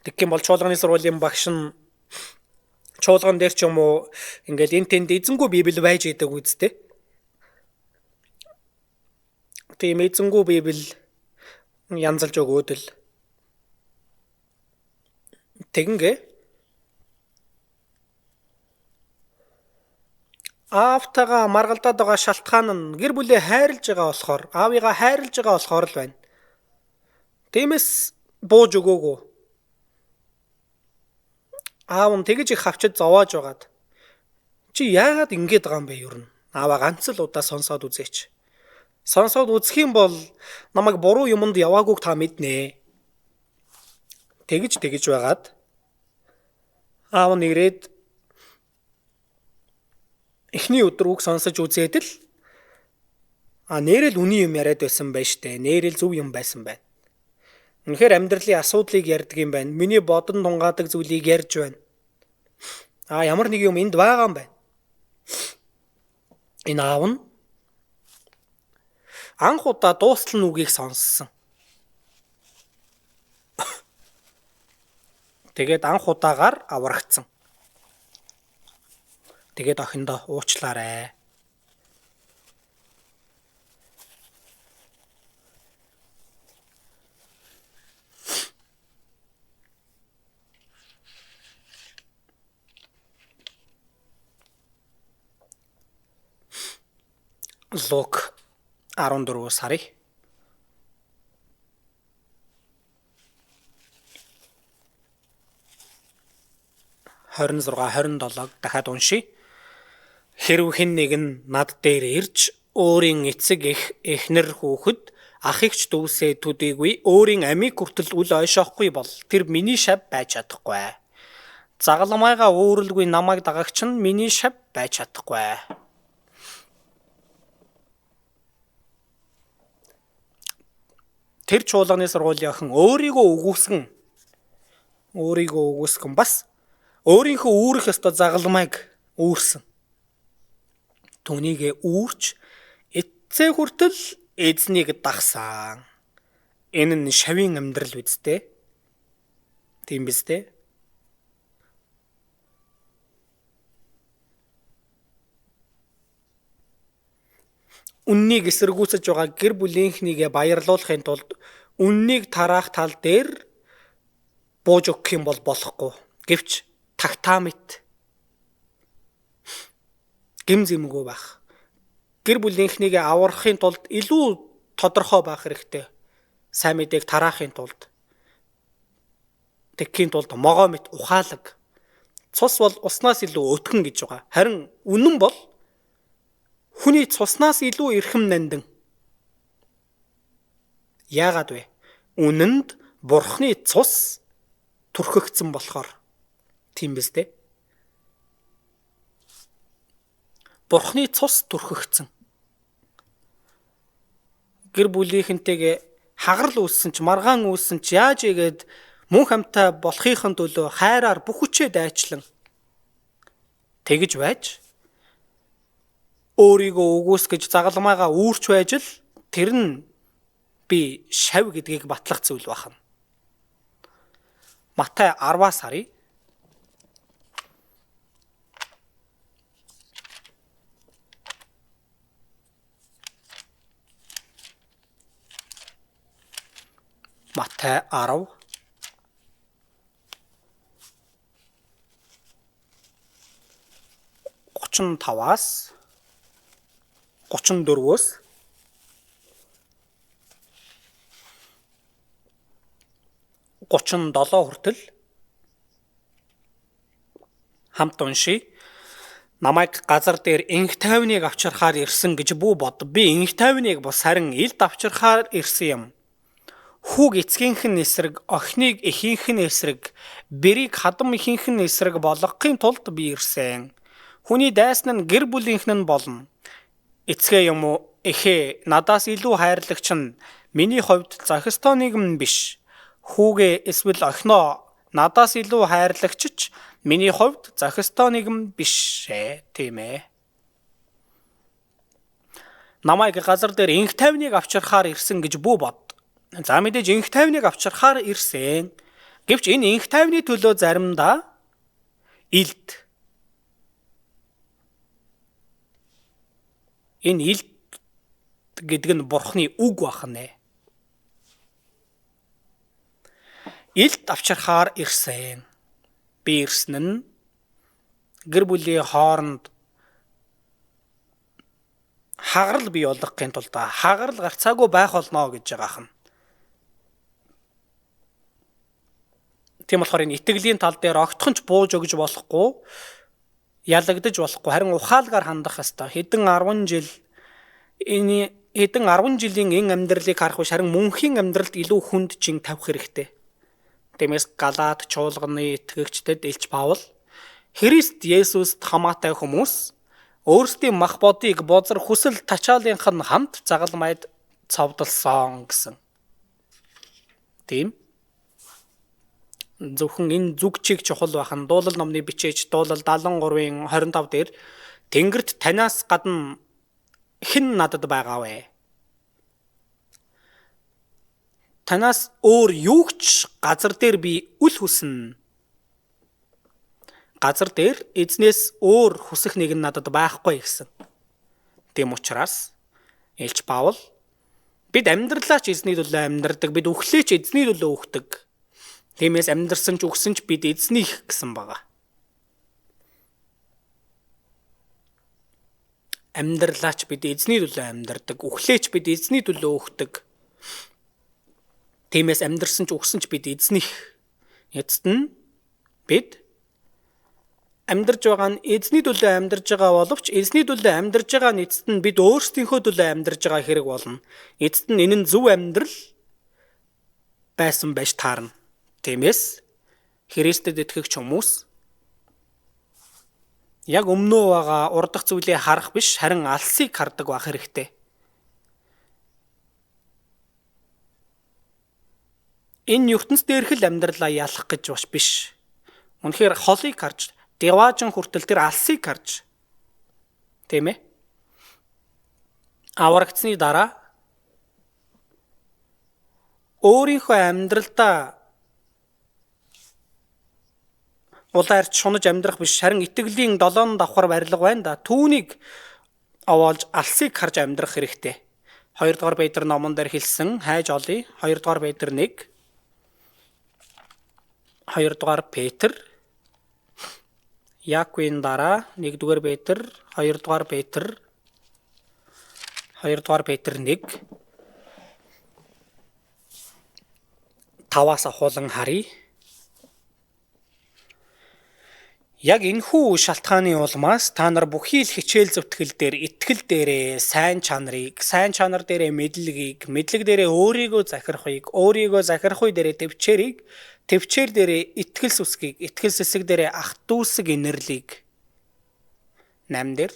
Тэгэх юм бол чуулганы сургуулийн багш нь чуулган дээр ч юм уу ингээл энэ тэнд эзэнгүй Библи байж идэг үсттэй. Тийм эзэнгүй Библи янзалж өгөөд л тэгингээ аавтайгаа маргалдаад байгаа шалтгаан нь гэр бүлээ хайрлж байгаа болохоор, аавыгаа хайрлж байгаа болохоор л байна. Тиймээс бууж өгөөгүй. Аав нь тэгж их хавчид зовоож байгаад чи яагаад ингэж байгаа юм бэ юу? Аава ганц л удаа сонсоод үзээч. Сонсоод үзэх юм бол намайг буруу юмд яваагүйг та мэднэ. Тэгж байгаад аав нь ирээд эхний өдөр үг сонсож үзээд л нэрэл үний юм яриад байсан байж тээ. Нэрэл зөв юм байсан байна. Үнэхээр амьдралын асуудлыг ярьдаг юм байна. Миний бодон тунгаадаг зүйлийг ярьж байна. Ямар нэг юм энд байгаа юм байна. Энэ аав нь анх удаа дуустал нүгийг сонссон. Тэгээд анх удаагаар аврагдсан. Тэгээд охиндоо уучлаарай. Лук 14 сарын 26-27 дахиад уншия. Хэрв хэн нэг нь над дээр ирж өөрийн эцэг эхнэр хүүхэд ах эгч дүүсээ төдийгүй өөрийн амийг хүртэл үл ойшоохгүй бол тэр миний шав байж чадахгүй. Загалмайгаа өөрөлгүй намайг дагагч нь миний шав байж чадахгүй. Тэр чуулганы сургуулийн охин өөрийгөө үгүйсгэн бас өөрийнхөө үүрэх ёстой загалмайг үүрсэн. Түүнийгээ үүрч эцээ хүртэл эзнийг дагсан. Энэ нь шавийн амьдрал үсттэй. Тийм биз дээ? Үннийг эсэргүүцэж байгаа гэр бүлийнхнийгээ баярлуулахын тулд үннийг тараах тал дээр бууж өгөх юм бол болохгүй. Гэвч тагтаамит гим зэмгүй байх. Гэр бүлийнхнийгээ аврахын тулд илүү тодорхой байх хэрэгтэй. Сайн мэдээг тараахын тулд. Тэгэхийн тулд могоо мэт ухаалаг. Цус бол уснаас илүү өтгөн гэж байгаа. Харин үнэн бол хүний цуснаас илүү эрхэм нандин. Яагаад вэ? Үнэнд бурхны цус түрхэгдсэн болохоор. Тийм биз дээ? Бурхны цус түрхэгдсэн. Гэр бүлийнхэнтэйгээ хагарал үүссэн ч, маргаан үүссэн ч яаж игээд мөн хамтаа болохын төлөө хайраар бүх хүчээ дайчлан тэгж байж өөрийгөө үгүйсгэж загалмайгаа үүрч байж л тэр нь би шав гэдгийг батлах зүйл байна. Матай 10 сарын 35-аас 34-өөс 37 хүртэл хамт уншия. Намайг газар дээр инх тайвныг авчрахаар ирсэн гэж бүү бод. Би инх тайвныг бус харин илд авчрахаар ирсэн юм. Хүүг эцгийнх нь эсрэг, охиныг эхийнх нь эсрэг, бэрийг хадам эхийнх нь эсрэг болгохын тулд би ирсэн. Хүний дайсан нь гэр бүлийнх нь болно. Эцгээ юм уу эхээ надаас илүү хайрлагч нь миний хувьд зохистой нэгэн биш. Хүүгээ эсвэл охиноо надаас илүү хайрлагч ч миний хувьд зохистой нэгэн биш тийм ээ. Намайг газар дээр инх тайвныг авчрахаар ирсэн гэж бүү бод. За мэдээж инх тайвныг авчрахаар ирсэн. Гэвч энэ инх тайвны төлөө заримдаа илд. Энэ илд гэдэг нь бурхны үг бахнэ. Илд авчрахаар ирсэн. Би ирсэн нь гэр бүлийн хооронд хагарал бий болгохын тулд хагарал гарцаагүй байх болно гэж байгаа юм. Тийм болохоор энэ итгэлийн тал дээр огтхонч бууж өгж болохгүй, ялагдаж болохгүй, харин ухаалгаар хандах ёстой. Хэдэн 10 жилийн эн амьдралыг харах биш, харин мөнхийн амьдралд илүү хүнд чин тавих хэрэгтэй. Тиймээс Галаат чуулганы итгэгчдэд Илч Паул Христ Есүст хамаатай хүмүүс өөрсдийн мах бодыг бозар хүсэл тачаалынх нь хамт загалмайд цовдлсон гэсэн. Тийм. Зөвхөн энэ зүг чиг чухал бахан дуулал номны бичээч дуулал 73-ын 25 дээр Тэнгэрт танаас гадна хэн надад байгаа вэ? Танаас өөр юу ч газар дээр би үл хүснэ. Газар дээр эзнээс өөр хүсэх нэг нь надад байхгүй гэсэн. Тэм учраас Илч Паул бид амьдралаач эзний төлөө амьдардаг, бид үхлээч эзний төлөө үхдэг. Тиймээс амьдарсан ч үхсэн ч бид эзнийх гэсэн байгаа. Амьдралаач бид эзний төлөө амьдардаг, үхлээч бид эзний төлөө үхдэг. Тиймээс амьдарсан ч үхсэн ч бид эзнийх. Эцэст нь бид амьдарж байгаа нь эзний төлөө амьдарж байгаа боловч эзний төлөө амьдарж байгаа нь эцэст нь бид өөрсдийнхөө төлөө амьдарж байгаа хэрэг болно. Эцэст нь энэ нь зөв амьдрал байсан байж таарна. Тиймээс Христэд итгэгч хүмүүс яг өмнөө байгаа урдах зүйлээ харах биш, харин алсыг хардаг байх хэрэгтэй. Энэ ертөнц дээрх л амьдралаа ялах гэж биш. Үнэхээр холыг харж, деваажин хүртэл тэр алсыг харж. Тийм ээ? Аврагдсны дараа өөрийнхөө амьдралдаа улаарч шунаж амьдрах биш, харин итгэлийн 7 давхар барилга байна да. Түүнийг овоолж алсыг харж амьдрах хэрэгтэй. 2 дугаар Петр номон дээр хэлсэн хайж олъё. 2 дугаар Петр 1. 2 дугаар Петр Яаковын дараа 1 дугаар Петр, 2 дугаар Петр 2 дугаар Петр 1 5-аас ахуулан харъя. Яг энэхүү шалтгааны улмаас та нар бүхий л хичээл зүтгэл дээр итгэл дээрээ сайн чанар дээрээ мэдлэгийг, мэдлэг дээрээ өөрийгөө захирахыг, өөрийгөө захирах үе дээрээ төвчээрийг, төвчээр дээрээ итгэл сүсгийг, итгэл сэсэг дээрээ ах дүүсэг инэрлийг 8 дээр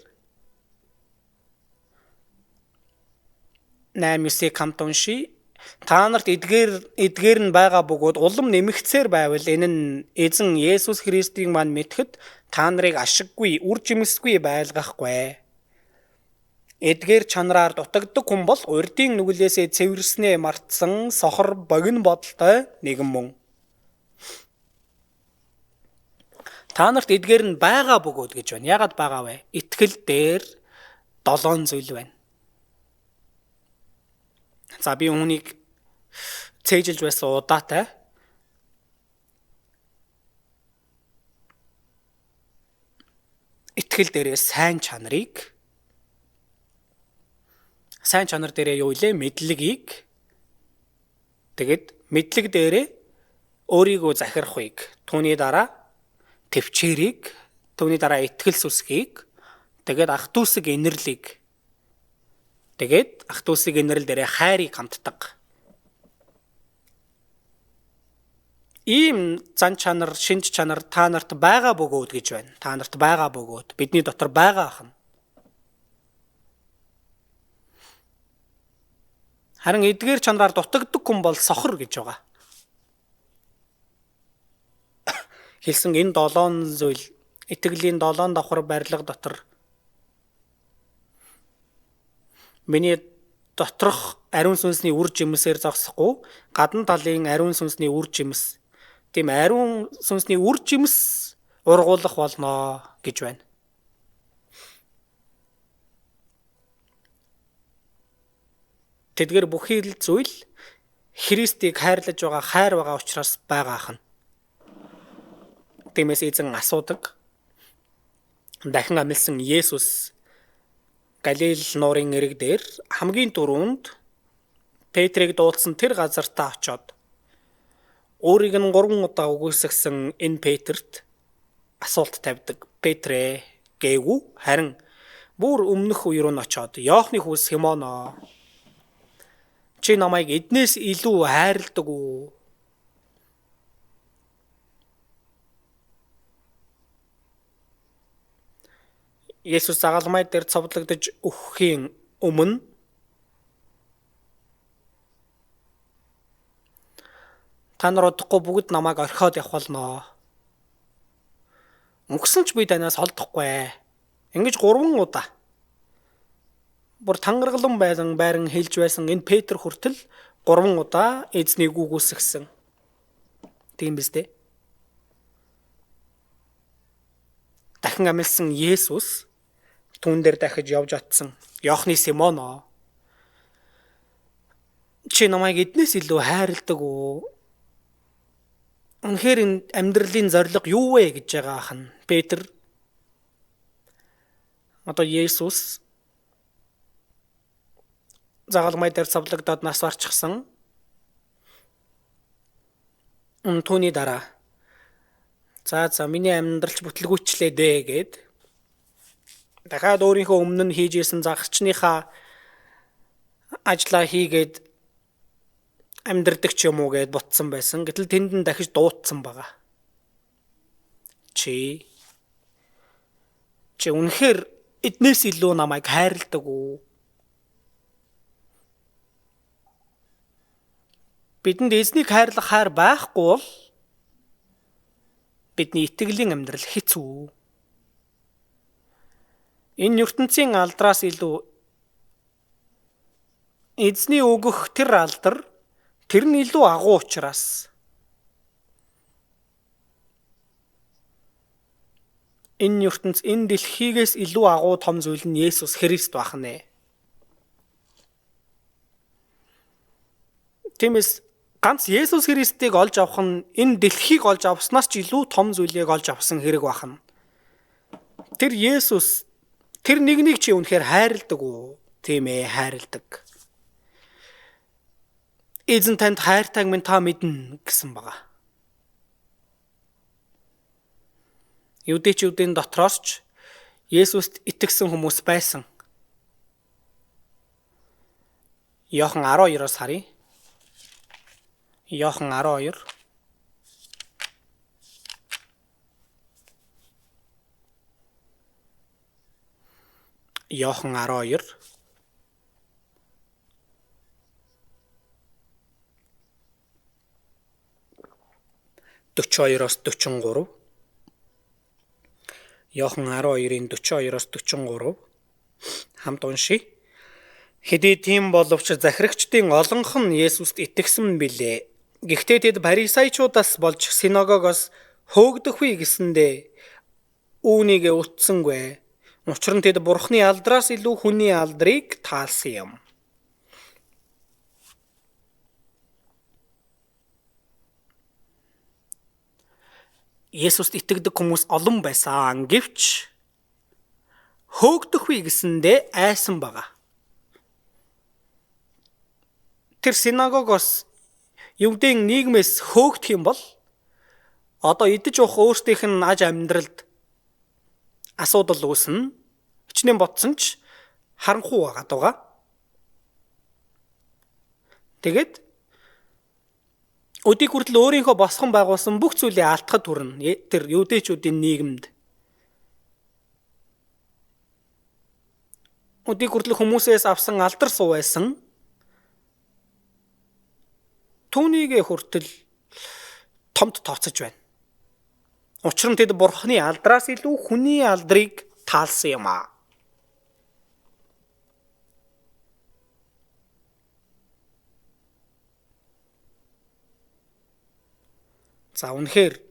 8-9 хамт уншия. Та нарт эдгээр нь байгаа бөгөөд улам нэмэгцээр байвал энэ нь эзэн Есүс Христийг мань мэдхэд та нарыг ашиггүй, үр жимсгүй байлгахгүй. Эдгээр чанараар дутагддаг хүн бол урдын нүглээсээ цэвэрснээ мартсан сохор богино бодолтой нэгэн мөн. Та нарт эдгээр нь байгаа бөгөөд гэж байна. Яагаад байгаа вэ? Итгэл дээр 7 зүйл байна. За би үүнийг цээжилж байсан удаатай. Итгэл дээрээ сайн чанар дээрээ юу илээ? Мэдлэгийг. Тэгэд мэдлэг дээрээ өөрийгөө захирахыг, түүний дараа төвчээрийг, түүний дараа итгэл сүсгийг, тэгэд ах дүүсэг инэрлийг. Тэгээд ах дүүсэг инэрл дээрээ хайрыг хамтдаг. Ийм зан чанар, шинж чанар та нарт байгаа бөгөөд гэж байна. Та нарт байгаа бөгөөд бидний дотор байгаа ах нь. Харин эдгээр чанараар дутагддаг хүн бол сохор гэж байгаа. Хэлсэн энэ 7 зүйл итгэлийн 7 давхар барилга дотор миний доторх ариун сүнсний үр жимсээр зогсохгүй, гадна талын ариун сүнсний үр жимс. Тийм ариун сүнсний үр жимс ургуулах болно гэж байна. Тэдгээр бүхий л зүйл Христийг хайрлаж байгаа хайр байгаа учраас байгаа ах нь. Тиймээс эзэн асуудаг. Дахин амилсан Есүс Галил нуурын эрэг дээр хамгийн түрүүнд Петрийг дуудсан тэр газартаа очиод Өөрийг нь 3 удаа үгүйсгсэн энэ Петрт асуулт тавьдаг. Петрэ гээгүй харин бүр өмнөх үе рүү н очоод Иохны хүү Симоно чи намайг эднээс илүү хайрладаг уу? Есүс загалмай дээр цовдлогдож өгөхийн өмнө та нар удахгүй бүгд намайг орхиод явах болно. Мөксөн ч би танаас холдохгүй. Ингэж 3 удаа бүр тангаргалан байран хэлж байсан энэ Петр хүртэл 3 удаа эзнийг үгүйсгсэн. Тийм биз дээ. Дахин амилсан Есүс түүн дээр дахиж явж атсан. Иохны Симоно чи намайг эднээс илүү хайрладаг уу? Үнэхээр энэ амьдралын зорилго юу вэ гэж байгаа хан Петр одоо Есүс загалмай дээр цавлагдаад нас барчихсан. Түүний дараа за миний амьдралч бүтлгүүчлээ дээ гэд дахиад өөрийнхөө өмнө нь хийж исэн загчныхаа ажлаа хийгээд амьдрдаг ч юм уу гэд ботсон байсан. Гэтэл тэнд нь дахиж дуутсан байгаа. Чи үнэхээр эднээс илүү намайг хайрладаг уу? Бидэнд эзнийг хайрлах хайр байхгүй бол бидний итгэлийн амьдрал хэцүү. Энэ ертөнцийн алдраас илүү эзний өгөх тэр алдар тэр нь илүү агуу учраас энэ ертөнц энэ дэлхийгээс илүү агуу том зүйл нь Есүс Христ байх нэ. Тиймээс ганц Есүс Христийг олж авах нь энэ дэлхийг олж авснаас ч илүү том зүйлийг олж авсан хэрэг байна. Тэр Есүс тэр нэгнийг чи үнэхээр хайрладаг уу? Тийм ээ, хайрладаг. Эзэн танд хайртайг минь та мэднэ гэсэн байгаа. Юудэчүүдийн дотроос ч Есүст итгэсэн хүмүүс байсан. Иохан 12-оос харъя. Иохан 12 Иохан 12 42-оос 43 Иохан 12-ийн 42-оос 43 хамт уншия. Хэдий тийм боловч захирагчдын олонх нь Есүст итгэсэн билээ. Гэхдээ тэд фарисеучудаас болж синагогоос хөөгдөхгүй гэсэндээ үүнийг утсангүй. Учир нь тэд Бурхны алдраас илүү хүний алдрыг таалсан юм. Есүст итгэдэг хүмүүс олон байсан. Гэвч хөөгдөхгүй гэсэндээ айсан байгаа. Тэр синагогоос Евдийн нийгмээс хөөгдөх юм бол одоо идэж уух өөрсдийнх нь аж амьдралд асуудал үүснэ. Хичнээн ботсон ч харанхуй байгаа. Тэгээд өдийг хүртэл өөрийнхөө босгон байгуулсан бүх зүйлийг алдахад хүрнэ. Тэр юудэчүүдийн нийгэмд. Өдийг хүртэл хүмүүсээс авсан алдар суу байсан. Түүнийгээ хүртэл томд тооцож байна. Учир нь тэд Бурхны алдраас илүү хүний алдрыг таалсан юм аа. За үнэхээр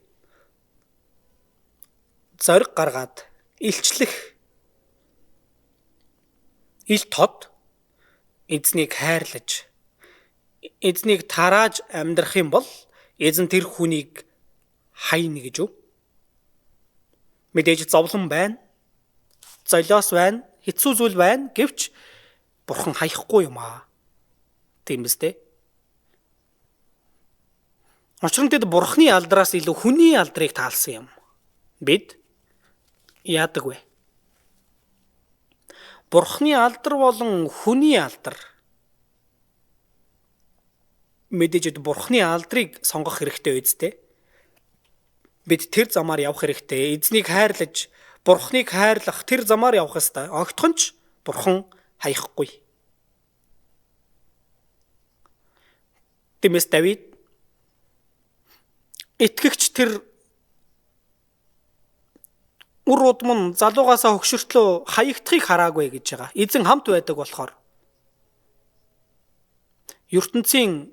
зориг гаргаад илчлэх ил тод эзнийг хайрлаж эзнийг тарааж амьдрах юм бол эзэн тэр хүнийг хайна гэж үү? Мэдээж зовлон байна. Золиос байна. Хэцүү зүйл байна. Гэвч Бурхан хаяхгүй юм аа. Тийм биз дээ? Учир нь тэд бурхны алдраас илүү хүний алдрыг таалсан юм. Бид яадаг вэ? Бурхны алдар болон хүний алдар. Мэдээж бурхны алдрыг сонгох хэрэгтэй үсттэй. Бид тэр замаар явах хэрэгтэй. Эзнийг хайрлаж, бурхныг хайрлах тэр замаар явах ёстой. Огтхон ч бурхан хаяхгүй. Тиймээс Давид итгэгч тэр үр удам нь залуугаасаа хөгшөртлөө хаягдахыг хараагүй гэж байгаа. Эзэн хамт байдаг болохоор ертөнцийн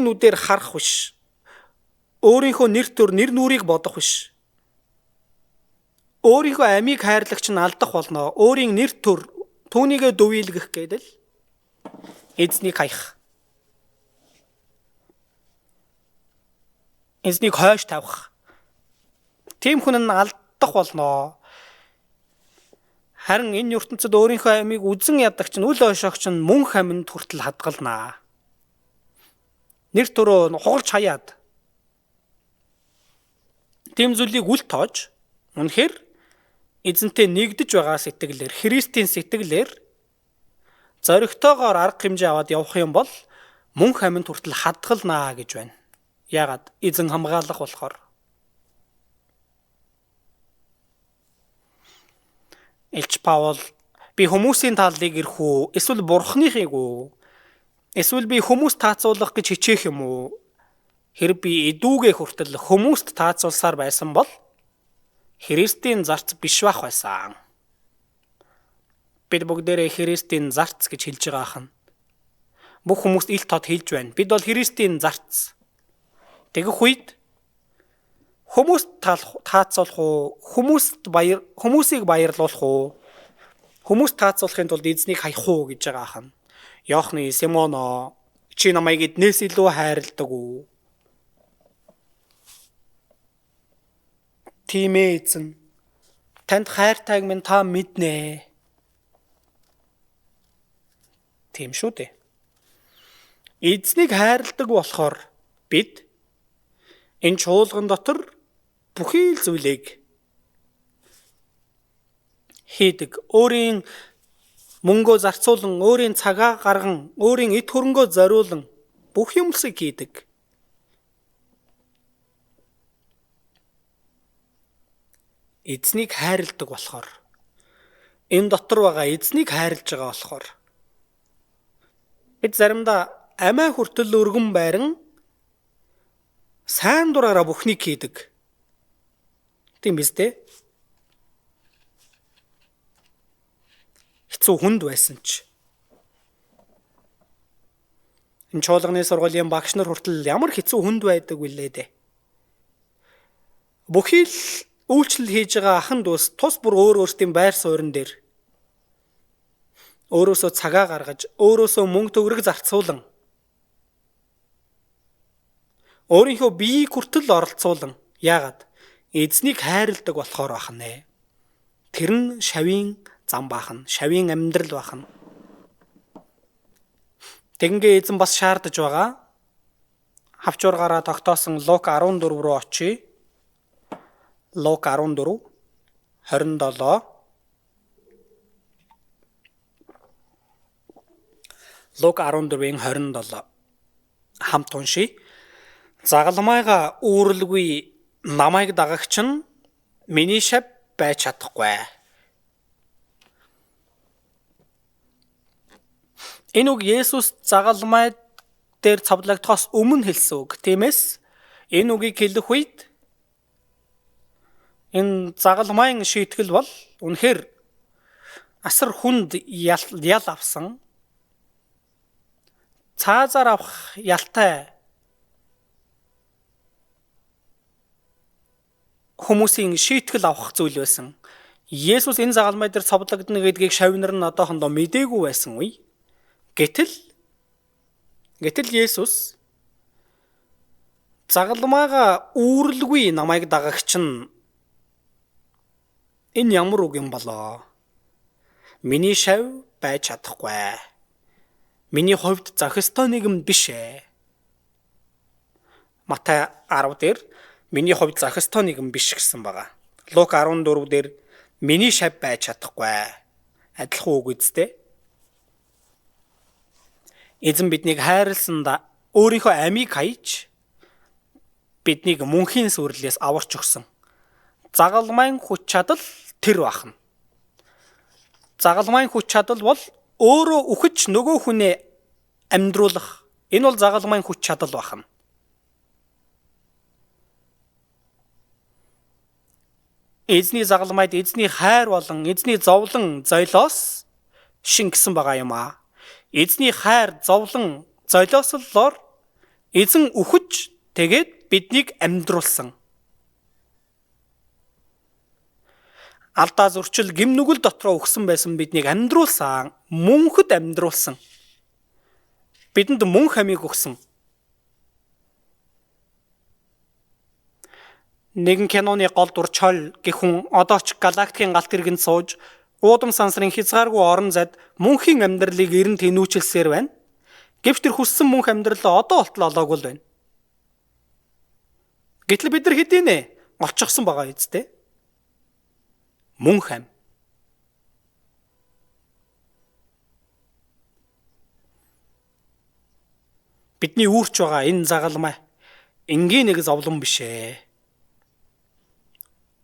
нүдээр харах биш. Өөрийнхөө нэр нүрийг бодох биш. Өөрийнхөө амийг хайрлагч нь алдах болно. Өөрийн нэр төр түүнийгээ дүвийлгэх гэдэг л эзнийг хаях. Эзнийг хойш тавих. Тийм хүн нь алдах болно. Харин энэ ертөнцид өөрийнхөө амийг үзэн ядагч нь үл ойшоогч нь мөнх амьд хүртэл хадгалнаа. Нэр төрөө хугарч хаяад. Тийм зүйлийг үл тоож үнэхээр эзэнтэй нэгдэж байгаа сэтгэлээр, Христийн сэтгэлээр зоригтойгоор арга хэмжээ аваад явах юм бол мөнх амьд хүртэл хадгалнаа гэж байна. Яагаад? Эзэн хамгаалах болохоор. Илч Паул би хүмүүсийн талыг ирэх үү? Эсвэл бурхныхыг үү? Эсвэл би хүмүүст таацуулах гэж хичээх юм уу? Хэрэг би эдүүгээ хүртэл хүмүүст таацуулсаар байсан бол Христийн зарц биш байх байсан. Бид бүгдээрээ Христийн зарц гэж хэлж байгаа ахна. Бүх хүмүүст ил тод хэлж байна. Бид бол Христийн зарц. Тэгэх үед хүмүүст таацуулах уу? Хүмүүсийг баярлуулах уу? Хүмүүст таацуулахын тулд эзнийг хаях уу гэж байгаа ахна. Йохны Симоно чи намайг эднээс илүү хайрладаг уу? Тийм ээ эзэн. Танд хайртайг минь та мэднэ. Тийм шүү дээ. Эзнийг хайрладаг болохоор бид энэ чуулган дотор бүхий л зүйлийг хийдэг. Өөрийн мөнгөө зарцуулан, өөрийн цагаа гарган, өөрийн эд хөрөнгөө зориулан бүх юмсыг хийдэг. Эзнийг хайрладаг болохоор энэ дотор байгаа эзнийг хайрлаж байгаа болохоор бид заримдаа амиа хүртэл өргөн байран сайн дураараа бүхнийг хийдэг. Тийм биз дээ? Хэцүү хүнд байсан ч. Энэ чуулганы сургуулийн багш нар хүртэл ямар хэцүү хүнд байдаг вүлээ дээ. Бүхий л үйлчлэл хийж байгаа ахын дүүс тус бүр өөрсдийн байр суурин дээр өөрөөсөө цагаа гаргаж, өөрөөсөө мөнгө төгрөг зарцуулан, өөрийнхөө биеийг хүртэл оролцуулан, яагаад? Эзнийг хайрладаг болохоор бахна. Тэр нь шавийн зам бахна, шавийн амьдрал бахна. Тэгингээ эзэн бас шаардаж байгаа. Хавчуургаараа тогтоосон Лук 14 руу очие. Лук 14 27 Лук 14-ийн 27 хамт уншия. Загалмайга үүрэлгүй намайг дагагч нь миний шав байж чадахгүй. Энэ үг Есүс загалмай дээр цовдлогдохоос өмнө хэлсэн үг. Тиймээс энэ үгийг хэлэх үед энэ загалмайн шийтгэл бол үнэхээр асар хүнд ял авсан. Цаазаар авах ялтай хүмүүсийн шийтгэл авах зүйл байсан. Есүс энэ загалмай дээр цовдлогдно гэдгийг шавнар нь одоохондоо мдээгүй байсан үе. Гэтэл Есүс загалмайга үүрэлгүй намайг дагагч нь энэ ямар үг юм болоо? Миний шав байж чадахгүй. Миний хувьд зохистой нэг юм биш ээ. Матай 10 дээр миний хувьд зохистой нэгэн биш гэсэн байгаа. Лук 14 дээр миний шав байж чадахгүй. Адилхан үг үстэй. Эзэн биднийг хайрласандаа өөрийнхөө амийг хаяж биднийг мөнхийн сүрлээс аварч өгсөн. Загалмайн хүч чадал тэр бахна. Загалмайн хүч чадал бол өөрөө үхэж нөгөө хүнээ амьдруулах. Энэ бол загалмайн хүч чадал бахна. Эзний загалмайд эзний хайр болон эзний зовлон золиос шингэсэн байгаа юм аа. Эзний хайр зовлон золиослолоор эзэн үхэж тэгээд биднийг амьдруулсан. Алдаа зурчил гим нүгэл дотроо өгсөн байсан биднийг амьдруулсан, мөнхөд амьдруулсан. Бидэнд мөнх амийг өгсөн. Нэгэн киноны гол дур чол гэхүн одоо ч галактикийн галт тэргэнд сууж уудам сансрын хязгааргүй орон зайд мөнхийн амьдралыг эрен тэнүүчилсээр байна. Гэвч тэр хүссэн мөнх амьдралаа одоо болтол олоогүй л байна. Гэтэл бид нар хэдийнэ олчихсон байгаа үсттэй. Мөнх ам. Бидний үүрч байгаа энэ загалмай энгийн нэг зовлон биш ээ.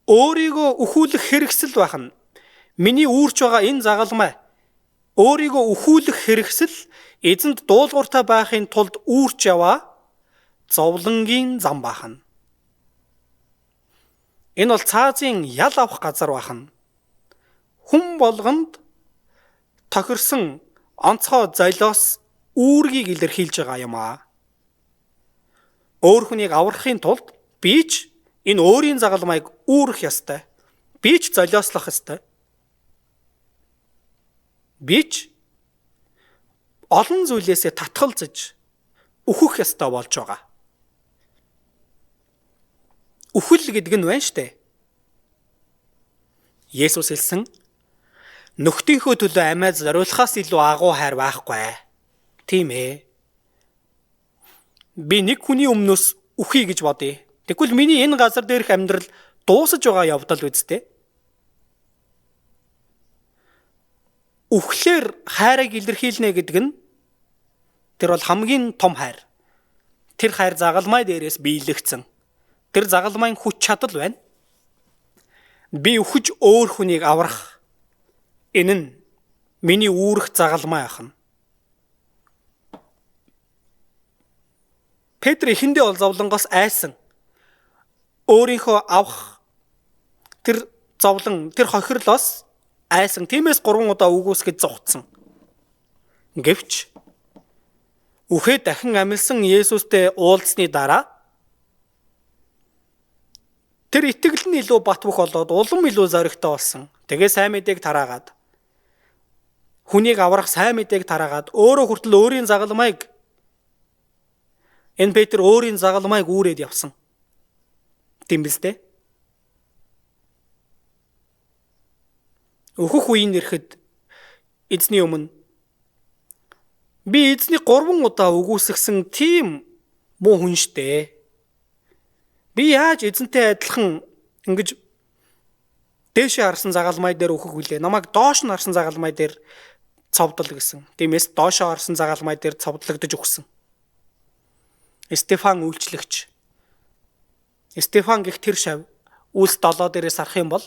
Өөрийгөө өхүүлэх хэрэгсэл байна. Миний үүрч байгаа энэ загалмай өөрийгөө өхүүлэх хэрэгсэл эзэнд дуулууртай байхын тулд үүрч яваа зовлонгийн зам байна. Энэ бол цаазын ял авах газар байна. Хүн болгонд тохирсон онцгой золиос үүргийг илэрхийлж байгаа юм аа. Өөр хүнийг аврахын тулд би ч энэ өөрийн загалмайг үүрэх ёстой. Би ч золиослох ёстой. Би ч олон зүйлээсээ татгалзаж өөхөх ёстой болж байгаа. Үхэл гэдэг нь байна штэ. Есүс хэлсэн нөхдийнхөө төлөө амиа зориулахаас илүү агуу хайр байхгүй. Тийм ээ. Би нэг хүний өмнөөс үхье гэж бодъё. Тэгвэл миний энэ газар дээрх амьдрал дуусаж байгаа явдал үсттэй. Үхлээр хайрыг илэрхийлнэ гэдэг нь тэр бол хамгийн том хайр. Тэр хайр загалмай дээрээс биелэгдсэн. Тэр загалмайн хүч чадал байна. Би үхэж өөр хүнийг аврах. Энэ нь миний үүрэх загалмай ахна. Петр эхэндээ бол зовлонгоос айсан. Өөрийнхөө авах тэр зовлон, тэр хохирлоос айсан. Тиймээс 3 удаа үгүйсгэд зогтсон. Гэвч үхээд дахин амилсан Есүстэй уулзсны дараа тэр итгэл нь илүү бат бөх болоод улам илүү зоригтой болсон. Тэгээ сайн мэдээг тараагаад хүнийг аврах сайн мэдээг тараагаад өөрөө хүртэл өөрийн загалмайг энэ Петр өөрийн загалмайг үүрээд явсан. Тийм биз дээ? Өөхөх үеийн ирэхэд эзний өмнө би эзний 3 удаа үгүйсгсэн тийм муу хүн штэ. Би яаж эзэнтэй адилхан ингэж дээшээ харсан загалмай дээр өөхөх вүлээ. Намайг доош нь харсан загалмай дээр цовдол гэсэн. Тиймээс доошоо харсан загалмай дээр цовдлогдож өгсөн. Стефан үйлчлэгч. Стефан гэх тэр шав Үлс 7 дээрээс харах юм бол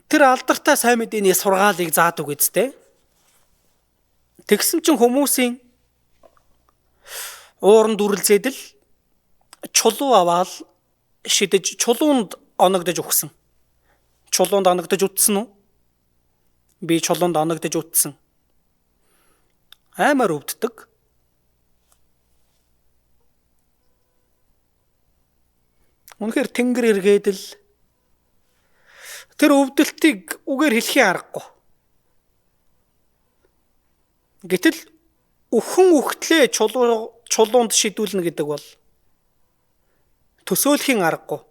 тэр алдартай сайн мэдээний сургаалыг заадаг үсттэй. Тэгсэн чинь хүмүүсийн ууран дүрлзээд л чулуу аваад шидэж чулуунд оногдож өгсөн. Чулуунд оногдож утсан уу? Би чулуунд оногдож утсан. Аймаар өвддөг. Үнэхээр тэнгэр эргээд л тэр өвдөлтийг үгээр хэлхийн аргагүй. Гэтэл өхөн үхтлээ чулуунд шидүүлнэ гэдэг бол төсөөлхийн аргагүй.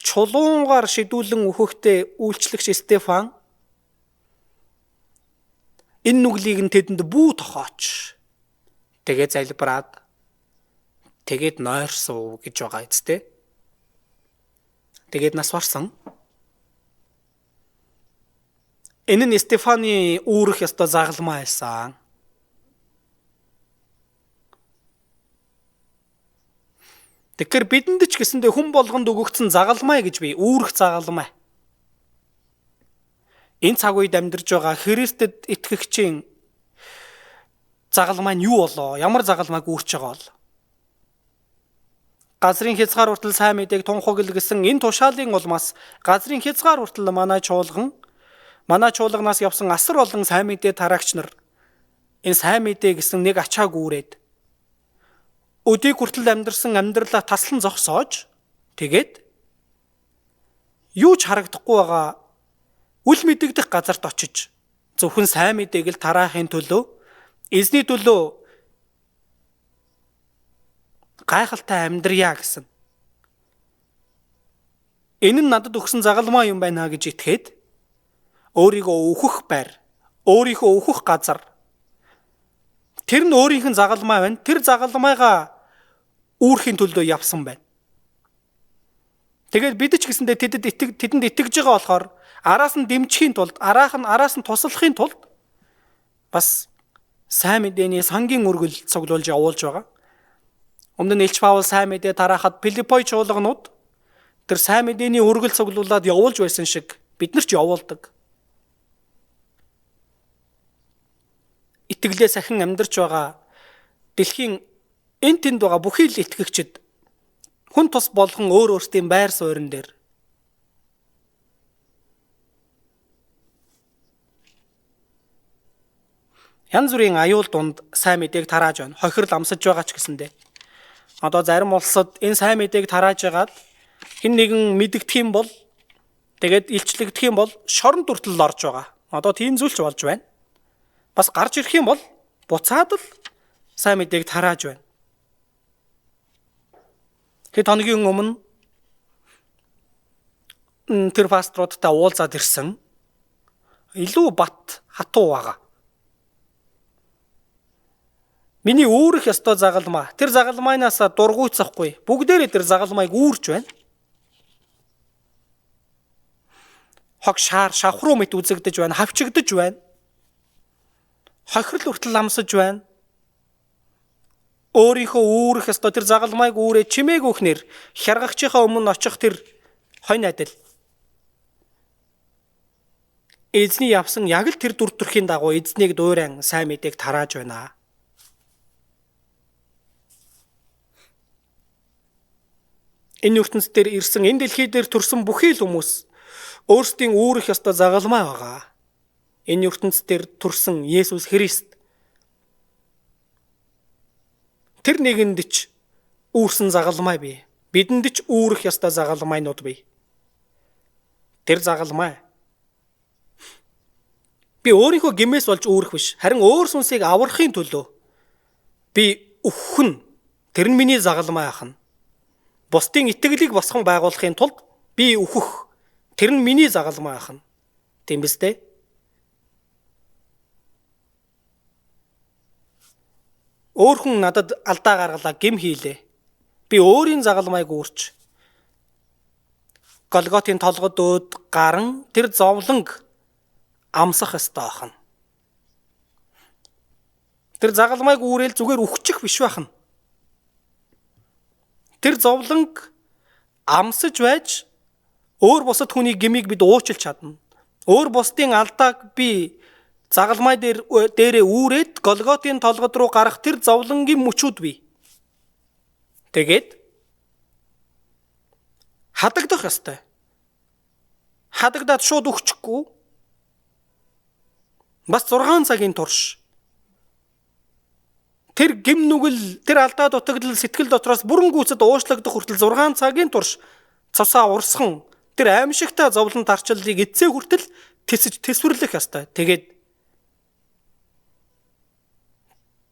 Чулуунгаар шидүүлэн өөхөхдөө үйлчлэгч Стефан энэ нүглийг нь тэдэнд бүү тохооч. Тэгээ залбираад Тэгээд нойрсуу гэж байгаа эцтэй. Тэгээд нас барсан. Энэ нь Стефаны үүрэх ёстой загалмай байсан. Тэгэхээр бидэнд ч гэсэндээ хүн болгонд өгөгдсөн загалмай гэж бий. Үүрэх загалмай. Энэ цаг үед амьдарч байгаа Христэд итгэгчийн загалмай нь юу болоо? Ямар загалмайг үүрч байгаа бол? Газрын хязгаар хүртэл сайн мэдээг тунхаг илгэсэн энэ тушаалын улмаас газрын хязгаар хүртэл манай чуулганаас явсан асар олон сайн мэдээ тараагч нар энэ сайн мэдээ гэсэн нэг ачааг үүрээд өдийг хүртэл амьдарсан амьдралаа таслан зогсоож тэгээд юу ч харагдахгүй байгаа үл мэдэгдэх газарт очиж зөвхөн сайн мэдээг л тараахын төлөө эзний төлөө гайхалтай амьдрья гэсэн. Энэ нь надад өгсөн загалмай юм байна гэж итгээд өөрийгөө өөхөх байр, өөрийнхөө өөхөх газар тэр нь өөрийнх нь загалмай байна. Тэр загалмайгаа үүрхийн төлөө явсан байна. Тэгээд бид ч гэсэндээ тэдэнд итгэж байгаа болохоор араас нь дэмжихийн тулд, араас нь туслахын тулд бас сайн мэдээний сангийн үргэл цуглуулж явуулж байгаа. Өмнө нь Илч Паул сайн мэдээ тараахад Филиппой чуулганууд тэр сайн мэдээний үргэл цуглуулад явуулж байсан шиг бид нар ч явуулдаг. Итгэлээ сахин амьдарч байгаа дэлхийн энэ тэнд байгаа бүхий л итгэгчид хүн тус болгон өөр өөрсдийн байр суурин дээр янз бүрийн аюул дунд сайн мэдээг тарааж байна. Хохирол амсаж байгаа ч гэсэндээ. Одоо зарим улсад энэ сайн мэдээг тарааж агаад хэн нэгэн мэдэгдэх юм бол тэгээд илчлэгдэх юм бол шоронд хүртэл орж байгаа. Одоо тийм зүйл ч болж байна. Бас гарч ирэх юм бол буцаад л сайн мэдээг тарааж байна. Хэд хоногийн өмнө тэр пасторудтай уулзаад ирсэн илүү бат хатуу байгаа. Миний үүрэх ёстой загалмай. Тэр загалмайнаас дургуйцахгүй. Бүгдээрээ тэр загалмайг үүрч байна. Хог шавхруу мэт үзэгдэж байна, хавчигдэж байна. Хохирол хүртэл амсаж байна. Өөрийнхөө үүрэх ёстой тэр загалмайг үүрээ чимээг өөхнөр хяргагчийнхаа өмнө очих тэр хонь адил. Эзний явсан яг л тэр дүр төрхийн дагуу эзнийг дуурайн сайн мэдээг тарааж байна. Энэ ертөнцийн дээр ирсэн, энэ дэлхий дээр төрсэн бүхий л хүмүүс өөрсдийн үүрэх ёстой загалмай байгаа. Энэ ертөнцийн дээр төрсэн Есүс Христ тэр нэгэнд ч үүрсэн загалмай бий. Бидэнд ч үүрэх ёстой загалмайнууд бий. Тэр загалмай би өөрийнхөө гэмээс болж үүрэх биш, харин өөр сүнсийг аврахын төлөө би өгөх нь тэр нь миний загалмай ахна. Бусдын итгэлийг босгон байгуулахын тулд би өөхөх тэр нь миний загалмай ахна. Тийм биз дээ? Өөр хүн надад алдаа гаргалаа, гэм хийлээ. Би өөрийн загалмайг үүрч Голготын толгод өөд гарan тэр зовлонг амсах ёстой ахна. Тэр загалмайг үүрэл зүгээр үхчих биш байхна. Тэр зовлонг амсаж байж өөр бусад хүний гмийг бид уучлж чадна. Өөр бусдын алдааг би загалмай дээрээ үүрээд Голготын толгод руу гарах тэр зовлонгийн мөчүүд бий. Тэгээд хадагдах ёстой. Хадагдаад шууд өгчихгүй. Бас 6 цагийн турш тэр гим нүгэл, тэр алдаа дутагдал сэтгэл дотроос бүрэн гүйцэд уушлагдах хүртэл 6 цагийн турш цусаа урсхан тэр аимшигтай зовлон тарчлалыг эцсээ хүртэл тэсвэрлэх ёстой. Тэгээд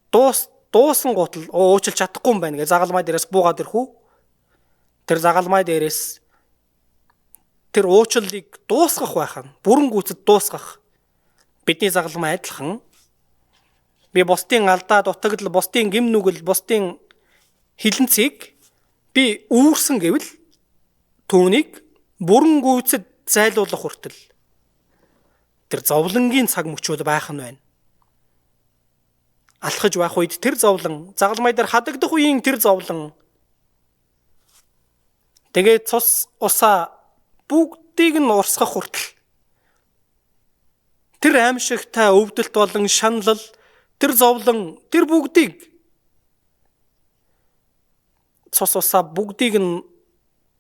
дуусан гутал уучлж чадахгүй юм байна гэж загалмай дээрээс буугаад ирэх үү? Тэр загалмай дээрээс тэр уучлалыг дуусгах байх нь, бүрэн гүйцэд дуусгах. Бидний загалмай адилхан. Би бусдын алдаа дутагдал, бусдын гим нүгэл, бусдын хилэнцгийг би үүрсэн гэвэл түүнийг бүрэн гүйцэд зайлуулах хүртэл тэр зовлонгийн цаг мөчүүд байх нь байна. Алхаж байх үед тэр зовлон, загалмай дээр хадагдах үеийн тэр зовлон, тэгээд цус усаа бүгдийг нь урсгах хүртэл тэр аимшигтай өвдөлт болон шаналл, тэр зовлон, тэр бүгдийг цус усаа бүгдийг нь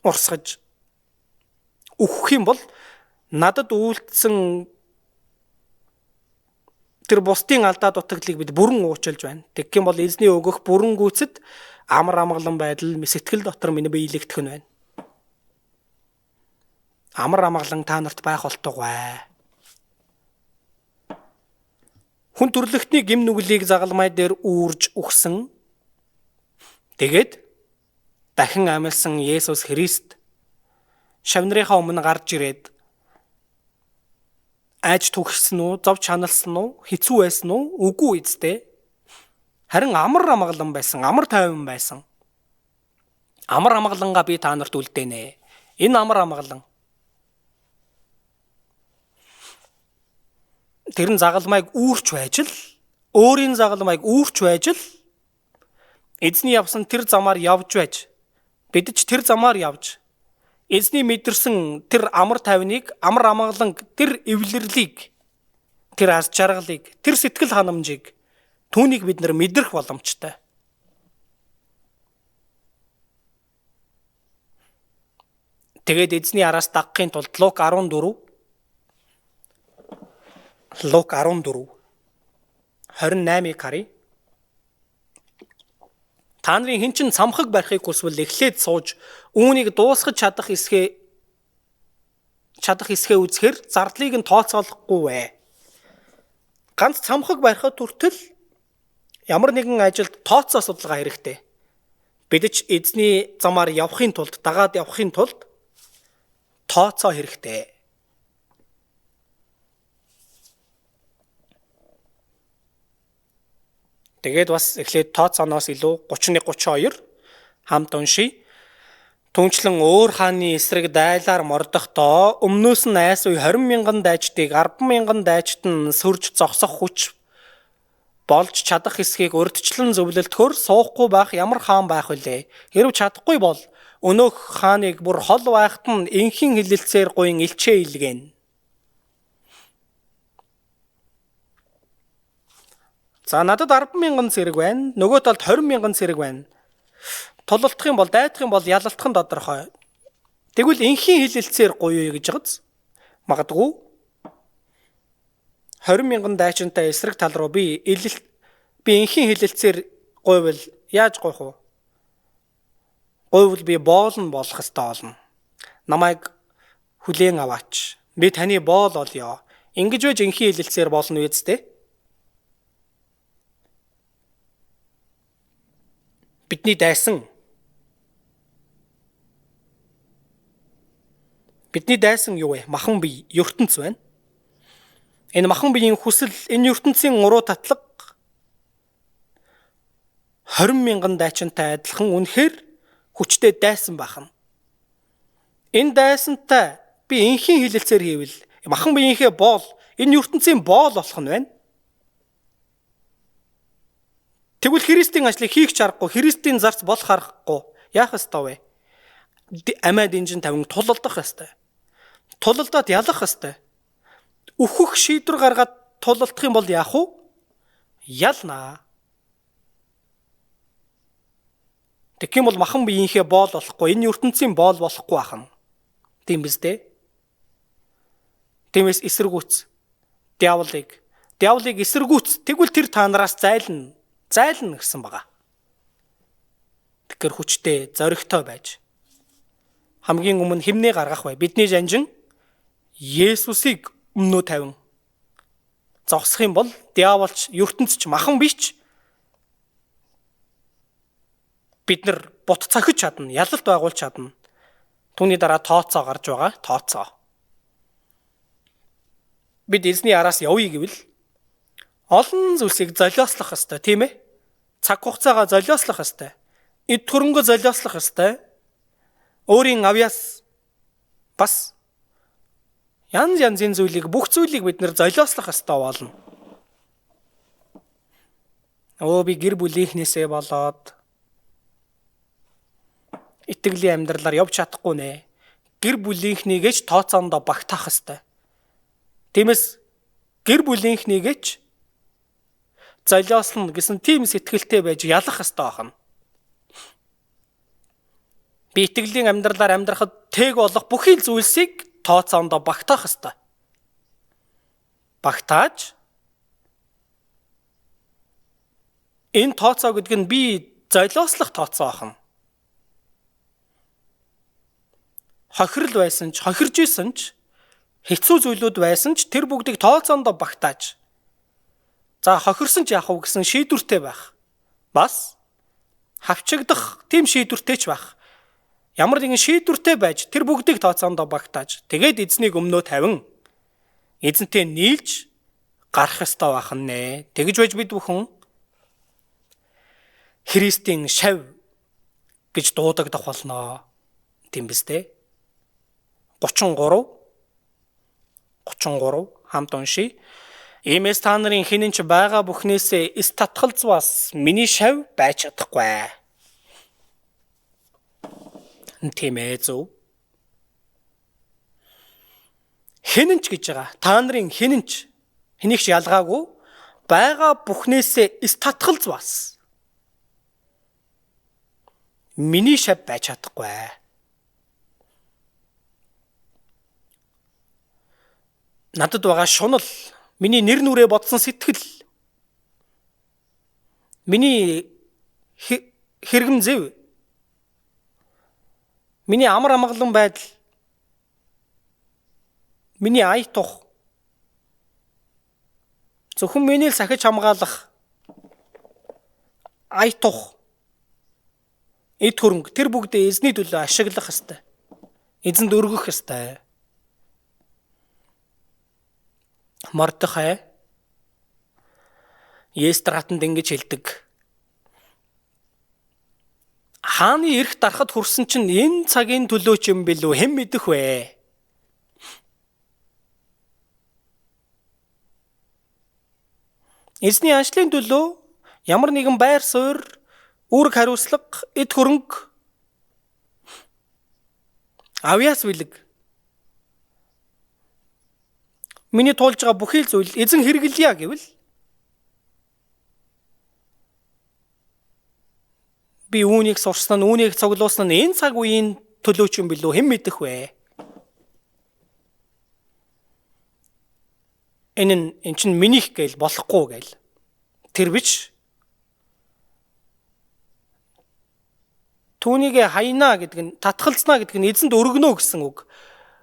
урсгаж өгөх юм бол надад үйлдсэн тэр бусдын алдаа дутагдлыг бид бүрэн уучлж байна. Тэгэх юм бол эзний өгөх бүрэн гүйцэд амар амгалан байдал сэтгэл дотор миний биелэгдэх нь байна. Амар амгалан та нарт байх болтугай. Хүн төрлөختний гим нүглийг загалмай дээр үүрж өгсөн. Тэгээд дахин амьсан Есүс Христ шавнырынхаа өмнө гарч ирээд айж түгшсэн үү, зов чаналсан уу, хэцүү байсан уу? Үгүй эцтэй. Харин амар амгалан байсан, амар тайван байсан. Амар амгалангаа би та нарт үлдээнэ. Энэ амар амгалан тэр нь загалмайг үүрч байж л, өөрийн загалмайг үүрч байж л эзний явсан тэр замаар явж байж, бид ч тэр замаар явж эзний мэдэрсэн тэр амар тайвныг, амар амгаланг, тэр эвлэрлийг, тэр аз жаргалыг, тэр сэтгэл ханамжийг түүнийг бид нар мэдрэх боломжтой. Тэгээд эзний араас дагахын тулд Лук 14:28-ыг харъя. Та нарын хэн чин цамхаг барихыг хүсвэл эхлээд сууж үүнийг дуусгаж чадах эсгээ үзэхээр зардлыг нь тооцоолохгүй вэ. Ганц цамхаг барихад хүртэл ямар нэгэн ажилд тооцоо судалгаа хэрэгтэй. Бид ч эзний замаар явахын тулд, дагаад явахын тулд тооцоо хэрэгтэй. Тэгээд бас эхлээд тооцооноос илүү 31-32 хамт уншия. Түнчлэн өөр хааны эсрэг дайлаар мордохдоо өмнөөс нь айс уй 20,000 дайчдыг 10,000 дайчид нь сөрж зогсох хүч болж чадах эсхийг урьдчилан зөвлөлтөхөр суухгүй байх ямар хаан байх вүлээ. Хэрв чадахгүй бол өнөөх хааныг бүр хол байхад нь энхийн хилэлцээр гуйн илчээ илгээн. За надад 10,000 зэрэг байна. Нөгөө талд 20,000 зэрэг байна. Тулалдах юм бол, дайдах юм бол ялалтах нь тодорхой. Тэгвэл энхийн хилэлцээр гуйё гэж байгааз. Магадгүй 20,000 дайчинтай эсрэг тал руу би энхийн хилэлцээр гуйвал яаж гуйх вэ? Гуйвал би боолн болох ёстой болно. Намайг хүлээн аваач. Би таны боол олё. Ингэж байж энхийн хилэлцээр болно үү үстэй? Бидний дайсан юу вэ? Махан бие, ертөнц байна. Энэ махан биеийн хүсэл, энэ ертөнцийн уруу татлага 20,000 дайчинтай адилхан үнэхээр хүчтэй дайсан бахан. Энэ дайсантай би энхийн хилэлцээр хийвэл махан биеийнхээ боол, энэ ертөнцийн боол болох нь байна. Тэгвэл Христийн ажлыг хийх чаргагүй, Христийн зарц болох аргагүй. Яах ёстой вэ? Амиа дэнжин тавин тулалдах ёстой. Тулалдаад ялах ёстой. Өөхөх шийдвэр гаргаад тулалдах юм бол яах вэ? Ялнаа. Тэгэх юм бол махан биеийнхээ боол болохгүй, энэ ертөнцийн боол болохгүй ахна. Тийм биз дээ? Тиймээс эсэргүүц. Диаволыг эсэргүүц. Тэгвэл тэр та нараас зайлна гэсэн байгаа. Тэгэхээр хүчтэй, зоригтой байж хамгийн өмнө химнээ гаргах бай. Бидний жанжин Есүсийг өмнөө тавин зогсох юм бол диаволч, ертөнцч, махан биш бид нар бут цохиж чадна, ялалт байгуулж чадна. Түүний дараа тооцоо гарч байгаа. Тооцоо. Бид эзний араас явъя гэвэл олон зүйлсийг золиослох ёстой, тийм ээ? Цаг хугацаагаа золиослох ёстой. эд хөрөнгө золиослох ёстой. Өөрийн авьяас бас янзын зүйлийг бүх зүйлийг бид нэр золиослох ёстой болно. Би гэр бүлийнхнээсээ болоод итгэлийн амьдралаар явж чадахгүй нэ. Гэр бүлийнхнийгээч тооцоондоо багтаах ёстой. Тиймээс гэр бүлийнхнийгээч золиослно гэсэн тийм сэтгэлтэй байж ялах ёстой байна. Би итгэлийн амьдралаар амьдрахад тэг болох бүхий л зүйлсийг тооцоондоо багтаах ёстой. Багтааж энэ тооцоо гэдэг нь би золиослох тооцоо ахна. Хохирол байсан ч, хохирж исэн ч, хэцүү зүйлүүд байсан ч тэр бүгдийг тооцоондоо багтааж. За хохирсон ч яах вэ гэсэн шийдвэртэй байх. Бас хавчигдах тийм шийдвэртэй ч байх. Ямар нэгэн шийдвэртэй байж тэр бүгдийг тооцоондоо багтааж. Тэгээд эзнийг өмнөө тавин эзэнтэй нийлж гарах ёстой байх нэ. Тэгж байж бид бүхэн Христийн шав гэж дуудагдах болно. Тийм биз дээ. 33 хамт уншия. Иймээс та нарын хинэн ч байгаа бүхнээсээ эс татгалзваас миний шав байж чадахгүй. Тийм ээ зөв. Хинэн ч гэж байгаа. Та нарын хинэн ч хэнийг ч ялгаагүй байгаа бүхнээсээ эс татгалзваас миний шав байж чадахгүй. Надад байгаа шунал, миний нэр нүрээ бодсон сэтгэл, миний хэрэгм зэв, миний амар амгалан байдал, миний ая тух, зөвхөн миний л сахиж хамгаалах ая тух, эд хөрөнгө тэр бүгдээ эзний төлөө ашиглах ёстой. Эзэнд өргөх ёстой. Мордехай Естратанд ингэж хэлдэг. Хааны эрх дарахад хүрсэн чинь энэ цагийн төлөө ч юм бэлүү хэн мэдэх вэ? Эзний ажлын төлөө ямар нэгэн байр суурь, үүрэг хариуцлага, эд хөрөнгө, авьяас бэлэг миний туулж байгаа бүхий л зүйл эзэн хэрэглэе гэвэл би үүнийг сурсан, үүнийг цуглуулсан энэ цаг үеийн төлөө ч юм билүү хэн мэдэх вэ? Энэ чинь минийх гээл болохгүй гээл. Тэр биш. Түүнийг хайнаа гэдэг нь татгалзнаа гэдэг нь эзэнд өргөнө гэсэн үг.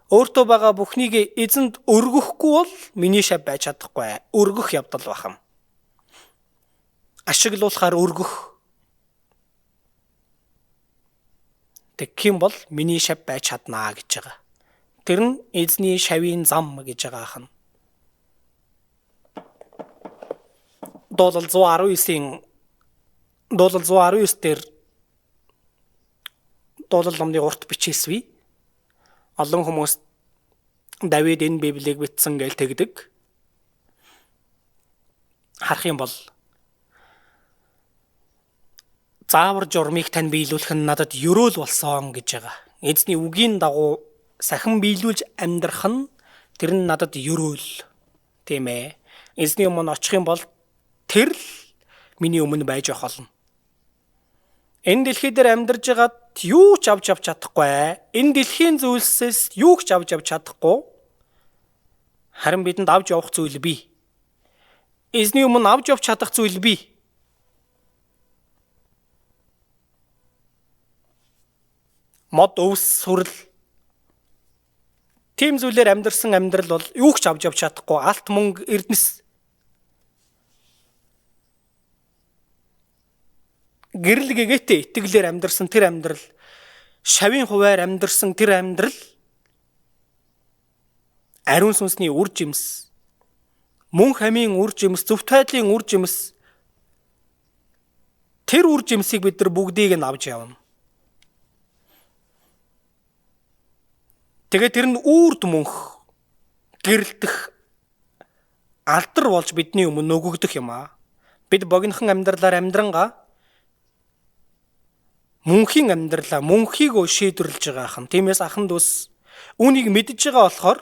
Өөртөө байгаа бүхнийг эзэнд өргөхгүй бол миний шав байж чадахгүй. Өргөх явдал бахам. Ашиглуулахаар өргөх. Тэгхийн бол миний шав байж чаднаа гэж байгаа. Тэр нь эзний шавийн зам гэж байгаа хан. Дуулал 119 дээр дуулал номны урт бичээсвэ. Олон хүмүүс Давид энэ Библийг бичсэн гэж тэгдэг. Харах юм бол заавар журмыг тань биелүүлэх нь надад ёроол болсон гэж байгаа. Эзний үгийн дагуу сахин биелүүлж амьдрах нь тэр нь надад ёроол. Тийм ээ. Эзний өмнө очих юм бол тэр л миний өмнө байж явах болно. Энэ дэлхий дээр амьдарж байгаад юу ч авч чадахгүй. Энэ дэлхийн зүйлсээс юу ч авч чадахгүй. Харин бидэнд авч явах зүйл бий. Эзний өмнө авч явж чадах зүйл бий. Мод өвс сүрэл. Тим зүйлээр амьдарсан амьдрал бол юу ч авч чадахгүй. Алт мөнгө эрдэнэс. Гэрэл гэгээтэй итгэлээр амьдарсан тэр амьдрал, шавийн хуваар амьдарсан тэр амьдрал, ариун сүнсний үр жимс, мөн хамийн үр жимс, зөв тайдлын үр жимс, Тэр үр жимсийг бид нар бүгдийг нь авч явна. Тэгээд тэр нь үрд мөнх гэрэлтэх алдар болж бидний өмнө өгөгдөх юм аа. Бид богинохон амьдралаар амьдрангаа мөнхийн амьдралаа мөнхийгөө шийдвэрлэж байгаа ахын. Тиймээс ахын дүүс үүнийг мэдж байгаа болохоор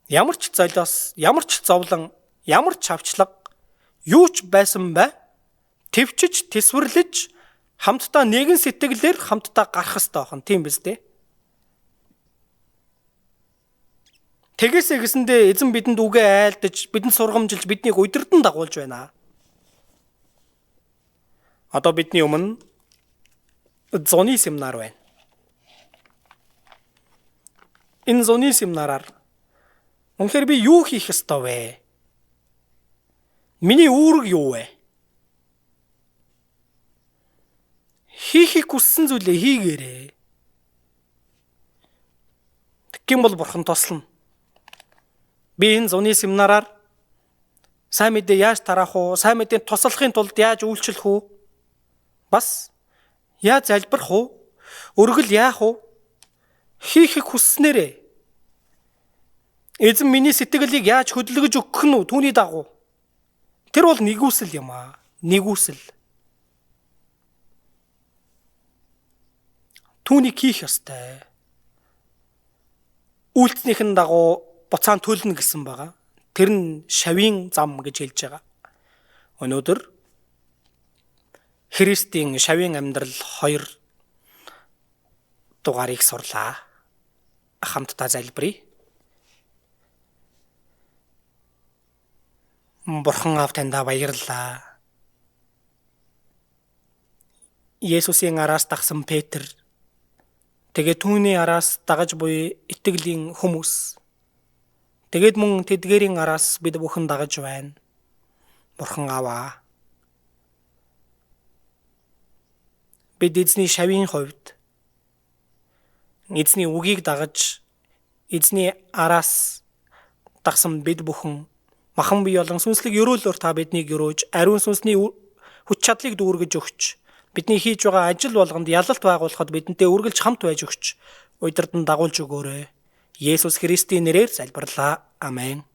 ямар ч золиос, ямар ч зовлон, ямар ч авчлага юу ч байсан бай төвчж, тэсвэрлэж хамтдаа нэгэн сэтгэлээр хамтдаа гарах ёстой ахын. Тийм биз дээ. Тэгээсээ гэсэндээ эзэн бидэнд үгээ айлдаж, бидэнд сургамжилж, биднийг удирдан дагуулж байна. Одоо бидний өмнө зуны семинар байна. Энэ зуны семинараар үнэхээр би юу хийх ёстой вэ? Миний үүрэг юу вэ? Хийхийг хүссэн зүйлээ хийгээрэй. Тэгхийн бол бурхан тослоно. Би энэ зуны семинараар сайн мэдээ яаж тараах уу? Сайн мэдээ туслахын тулд яаж үйлчлэх үү? Бас яаж залбирах уу? Өргөл яах уу? Хийхийг хүсснээрээ эзэн миний сэтгэлийг яаж хөдөлгөж өгөх нь түүний дагуу. Тэр бол нэгүсэл юм аа. Нэгүсэл. Түүнийг хийх ёстой. Үйлцнийхэн дагуу буцаан төлнө гэсэн байгаа. Тэр нь шавийн зам гэж хэлж байгаа. Өнөөдөр Христийн шавийн амьдрал 2 дугаарыг сурлаа. Хамтдаа залбирая. Бурхан аав таньда баярлалаа. Есүсийн араас дагсан Петр, тэгээд түүний араас дагаж буй итгэлийн хүмүүс, тэгээд мөн тэдгээрийн араас бид бүхэн дагаж байна. Бурхан ааваа. Бид эзний шавийн хувьд эзний үгийг дагаж, эзний араас дагсан бид бүхэн махан бие болон сүнслэг ёроолоор та биднийг ёроож, ариун сүнсний хүч чадлыг дүүргэж өгч, бидний хийж байгаа ажил болгонд ялалт байгуулахад бидэнтэй үргэлж хамт байж өгч, удирдан дагуулж өгөөрэй. Есүс Христийн нэрээр залбирлаа. Амен.